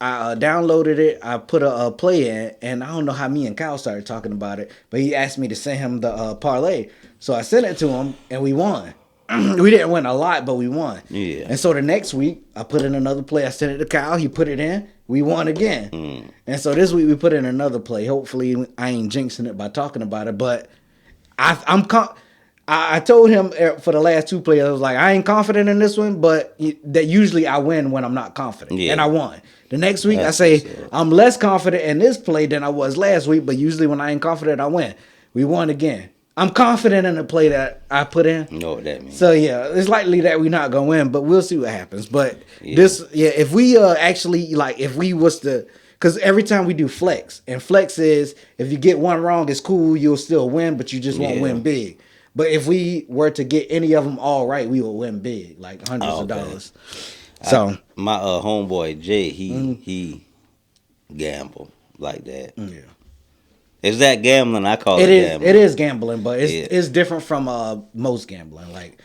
I downloaded it. I put a play in, and I don't know how me and Kyle started talking about it, but he asked me to send him the parlay. So I sent it to him, and we won. We didn't win a lot, but we won. Yeah. And so the next week, I put in another play. I sent it to Kyle. He put it in. We won again. And so this week, we put in another play. Hopefully, I ain't jinxing it by talking about it, but I told him for the last two plays, I was like, I ain't confident in this one, but that usually I win when I'm not confident. Yeah. And I won. The next week, I say, I'm less confident in this play than I was last week, but usually when I ain't confident, I win. We won again. I'm confident in the play that I put in. You know what that means. So, yeah, it's likely that we're not going to win, but we'll see what happens. But if we actually, like, if we was to, because every time we do flex, and flex is, if you get one wrong, it's cool, you'll still win, but you just won't win big. But if we were to get any of them all right, we will win big, like hundreds of dollars. So my homeboy Jay, he gamble like that. Yeah, is that gambling? I call it gambling. It is gambling, but it's different from most gambling. Like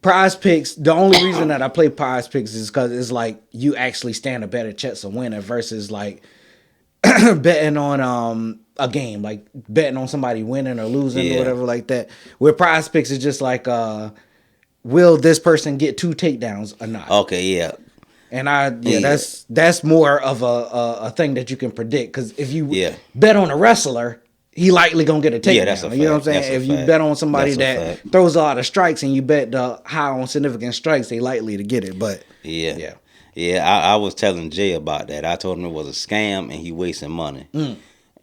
Prize Picks. The only reason that I play Prize Picks is because it's like you actually stand a better chance of winning versus like betting on a game, like betting on somebody winning or losing or whatever like that. With Prize Picks, it's just like, will this person get 2 takedowns or not? Okay, yeah. And that's more of a thing that you can predict, because if you bet on a wrestler, he likely gonna get a takedown. That's a fact. You know what I'm saying? If you bet on somebody that throws a lot of strikes and you bet high on significant strikes, they likely to get it. But I was telling Jay about that. I told him it was a scam and he wasting money.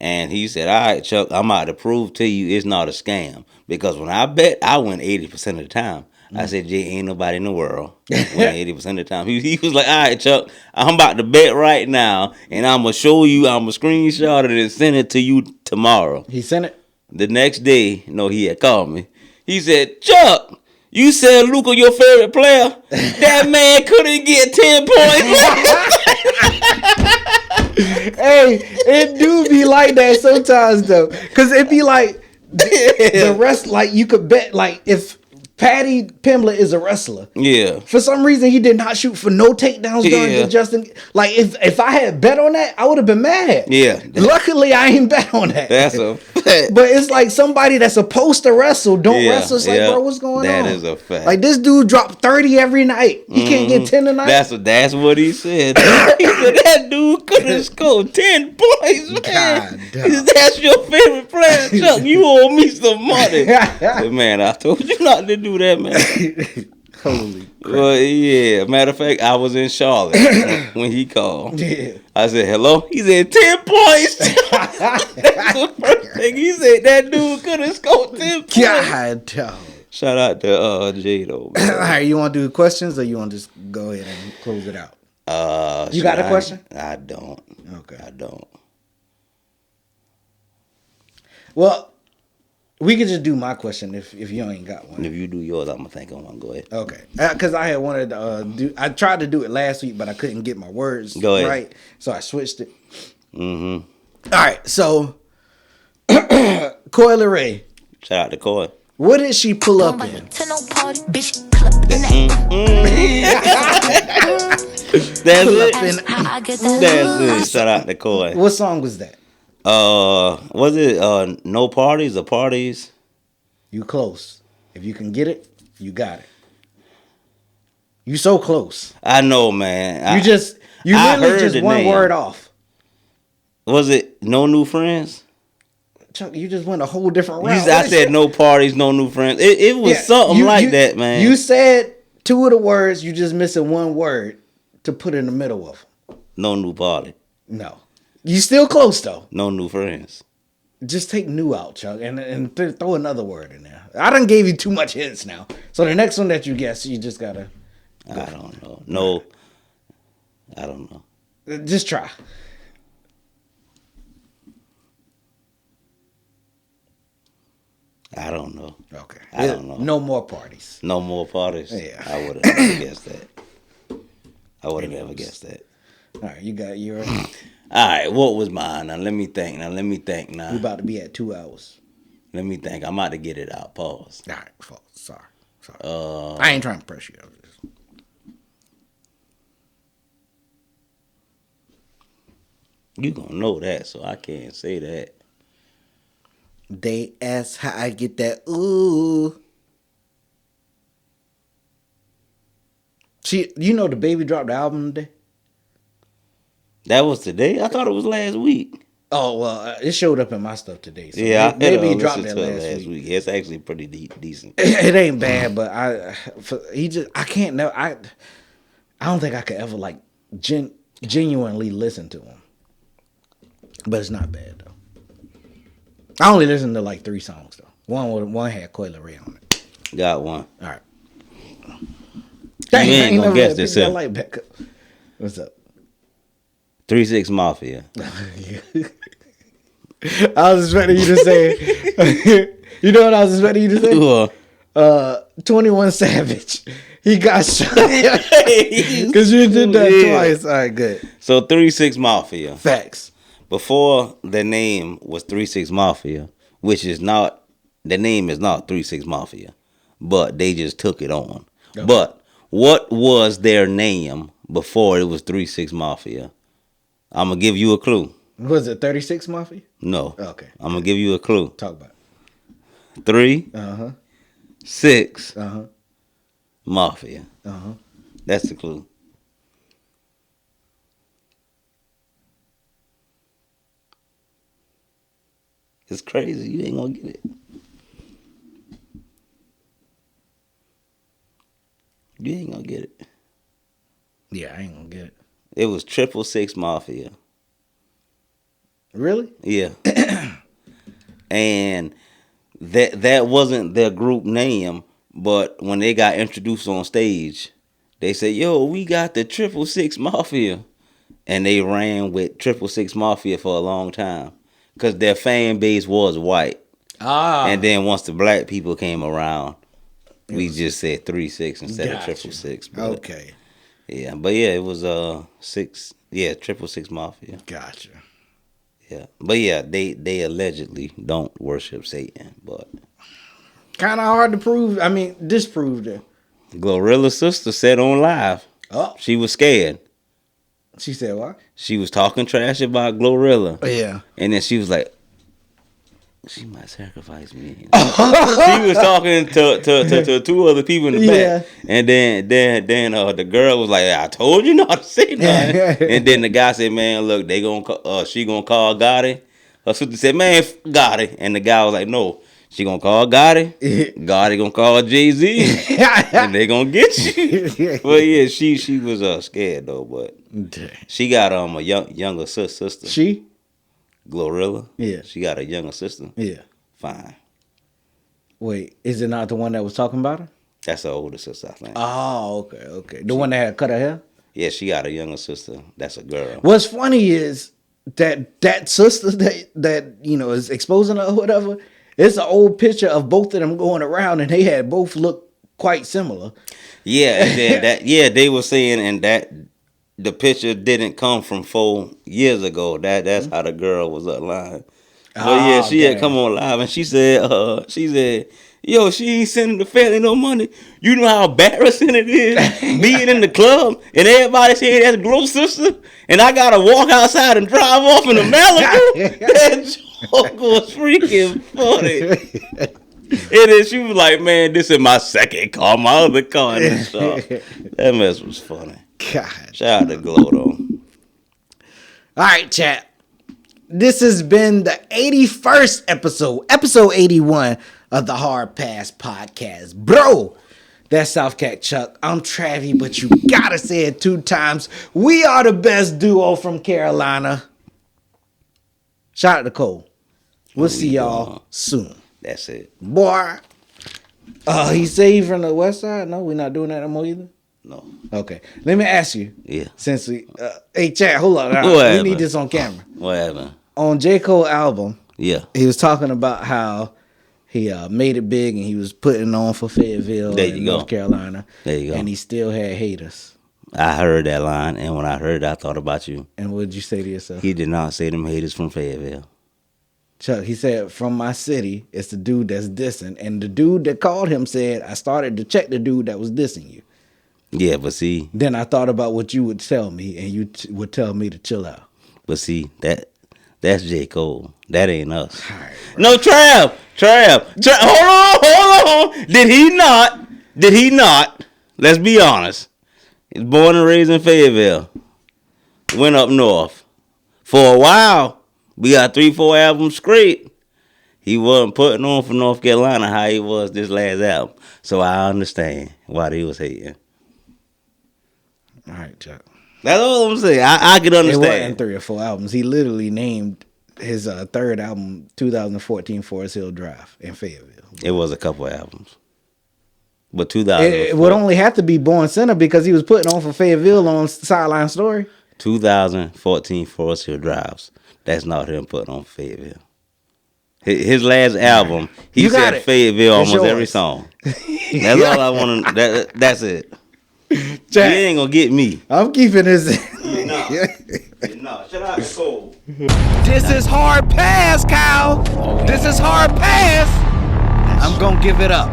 And he said, all right, Chuck, I'm out to prove to you it's not a scam. Because when I bet, I win 80% of the time. I said, Jay, ain't nobody in the world win 80% of the time. He was like, all right, Chuck, I'm about to bet right now, and I'm going to show you, I'm going to screenshot it and send it to you tomorrow. He sent it? The next day, he had called me. He said, Chuck, you said Luka your favorite player? That man couldn't get 10 points. Hey, it do be like that sometimes, though. Because it be like the rest, like you could bet, like if Patty Pimblett is a wrestler. Yeah. For some reason, he did not shoot for no takedowns during the Justin. Like, if I had bet on that, I would have been mad. Yeah. Luckily, I ain't bet on that. That's a fact. But it's like somebody that's supposed to wrestle don't wrestle. It's like, bro, what's going on? That is a fact. Like, this dude dropped 30 every night. He can't get 10 tonight. That's what he said. He said that dude could have scored 10 points, man. That's your favorite player, Chuck. You owe me some money. But man, I told you not to do that, man. Holy crap. Well, yeah. Matter of fact, I was in Charlotte when he called. Yeah. I said, hello? He said, 10 points. That's the first thing he said. That dude could have scored 10 points. God, dog. Shout out to J, though. All right, you want to do questions, or you want to just go ahead and close it out? You got a question? I don't. Okay. I don't. Well, we could just do my question if you ain't got one. If you do yours, I'm going to think of one. Go ahead. Okay. Because I had wanted to I tried to do it last week, but I couldn't get my words right. So I switched it. Mm-hmm. All right. So, Coyle Ray. Shout out to Coyle. What did she pull up in? That's it. Shout out to Coyle. What song was that? Was it No Parties or Parties? You close. If you can get it, you got it. You so close. I know, man. You literally just one word off. Was it No New Friends? Chuck, you just went a whole different route. I said no parties, no new friends. It was something that, man. You said two of the words. You just missing one word to put in the middle of them. No new party. No. You still close, though. No new friends. Just take new out, Chuck, and throw another word in there. I done gave you too much hints now. So the next one that you guess, you just got to... I don't know. No. I don't know. Just try. I don't know. Okay. I don't know. No more parties. No more parties? Yeah. I would have never guessed that. I would have never guessed that. All right, you got yours. All right, what was mine? Now, let me think. We're about to be at 2 hours. Let me think. I'm about to get it out. Pause. All right, sorry. I ain't trying to pressure you. You gonna know that, so I can't say that. They ask how I get that ooh. You know the baby dropped the album today? That was today? I thought it was last week. Oh, well, it showed up in my stuff today. So yeah, maybe he dropped it last week. It's actually pretty decent. It ain't bad, but I don't think I could ever like genuinely listen to him. But it's not bad though. I only listened to like 3 songs though. One had Coi Leray on it. Got one. All right. You ain't gonna guess this. What's up? 3-6 Mafia. I was expecting you to say. You know what I was expecting you to say? 21 Savage. He got shot because you did that twice. All right, good. So 3-6 Mafia. Facts. Before the name was 3-6 Mafia, which is not, the name is not 3-6 Mafia, but they just took it on. Okay. But what was their name before it was 3-6 Mafia? I'm going to give you a clue. Was it 36 Mafia? No. Okay. I'm going to give you a clue. Talk about it. 3, 6, Mafia. That's the clue. It's crazy. You ain't gonna get it. You ain't gonna get it. Yeah, I ain't gonna get it. It was 666 Mafia. Really? Yeah. And that wasn't their group name, but when they got introduced on stage, they said, "Yo, we got the 666 Mafia," and they ran with 666 Mafia for a long time. Because their fan base was white. And then once the black people came around, we just said 3-6 instead of 666. Okay. Yeah, but yeah, it was 666 Mafia. Gotcha. Yeah. But yeah, they allegedly don't worship Satan, but kind of hard to prove. I mean, disprove that. Glorilla's sister said on live. Oh. She was scared. She said what? She was talking trash about Glorilla. Yeah. And then she was like, she might sacrifice me. She was talking to 2 other people in the back. And then the girl was like, "I told you not to say nothing." And then the guy said, "Man, look, she gonna call Gotti." Her sister said, "Man, Gotti." And the guy was like, "No, she gonna call Gotti. Gotti gonna call Jay-Z. And they gonna get you." Well, yeah, she was scared though, but she got a younger sister. She? Glorilla? Yeah. She got a younger sister? Yeah. Fine. Wait, is it not the one that was talking about her? That's her older sister, I think. Oh, okay. The one that had cut her hair? Yeah, she got a younger sister. That's a girl. What's funny is that sister that is exposing her or whatever, it's an old picture of both of them going around and they had both looked quite similar. Yeah, and then they were saying and that the picture didn't come from 4 years ago. That's how the girl was up lying. But yeah, she had come on live and she said, "Yo, she ain't sending the family no money. You know how embarrassing it is being in the club and everybody saying that's Glow sister, and I gotta walk outside and drive off in the Malibu." That joke was freaking funny. And then she was like, "Man, this is my second car, my other car in the shop." That mess was funny. God. Shout out to Glow though. All right, chat. This has been the 81st episode 81 of the Hard Pass Podcast. Bro, that's South Cat Chuck. I'm Travey, but you gotta say it 2 times. We are the best duo from Carolina. Shout out to Cole. We'll see y'all soon. That's it. Boy. He say he from the west side? No, we're not doing that no more either? No. Okay. Let me ask you. Yeah. Since we hey chat, hold on. We need this on camera. What happened? On J.Cole album, yeah, he was talking about how he made it big and he was putting on for Fayetteville in North Carolina. There you go. And he still had haters. I heard that line, and when I heard it, I thought about you. And what did you say to yourself? He did not say them haters from Fayetteville. Chuck, he said, from my city, it's the dude that's dissing. And the dude that called him said, I started to check the dude that was dissing you. Yeah, but see. Then I thought about what you would tell me, and you would tell me to chill out. But see, that's J.Cole. That ain't us. Right, no, Trav. Hold on. Did he not? Let's be honest. He's born and raised in Fayetteville. Went up north. For a while, we got 3-4 albums straight. He wasn't putting on for North Carolina how he was this last album. So I understand why they was hating. All right, Chuck. That's all I'm saying. I can understand. It wasn't 3 or 4 albums. He literally named his third album 2014 Forest Hill Drive in Fayetteville. It was a couple albums. But 2014. It would only have to be Born Center because he was putting on for Fayetteville on Sideline Story. 2014 Forest Hill Drives. That's not him putting on Fayetteville. His last album, he said Fayetteville almost every song. That's all I want to. That's it. Jack, you ain't gonna get me. I'm keeping this. No, shut up, Cole. This is hard pass, Kyle. This is hard pass. I'm gonna give it up.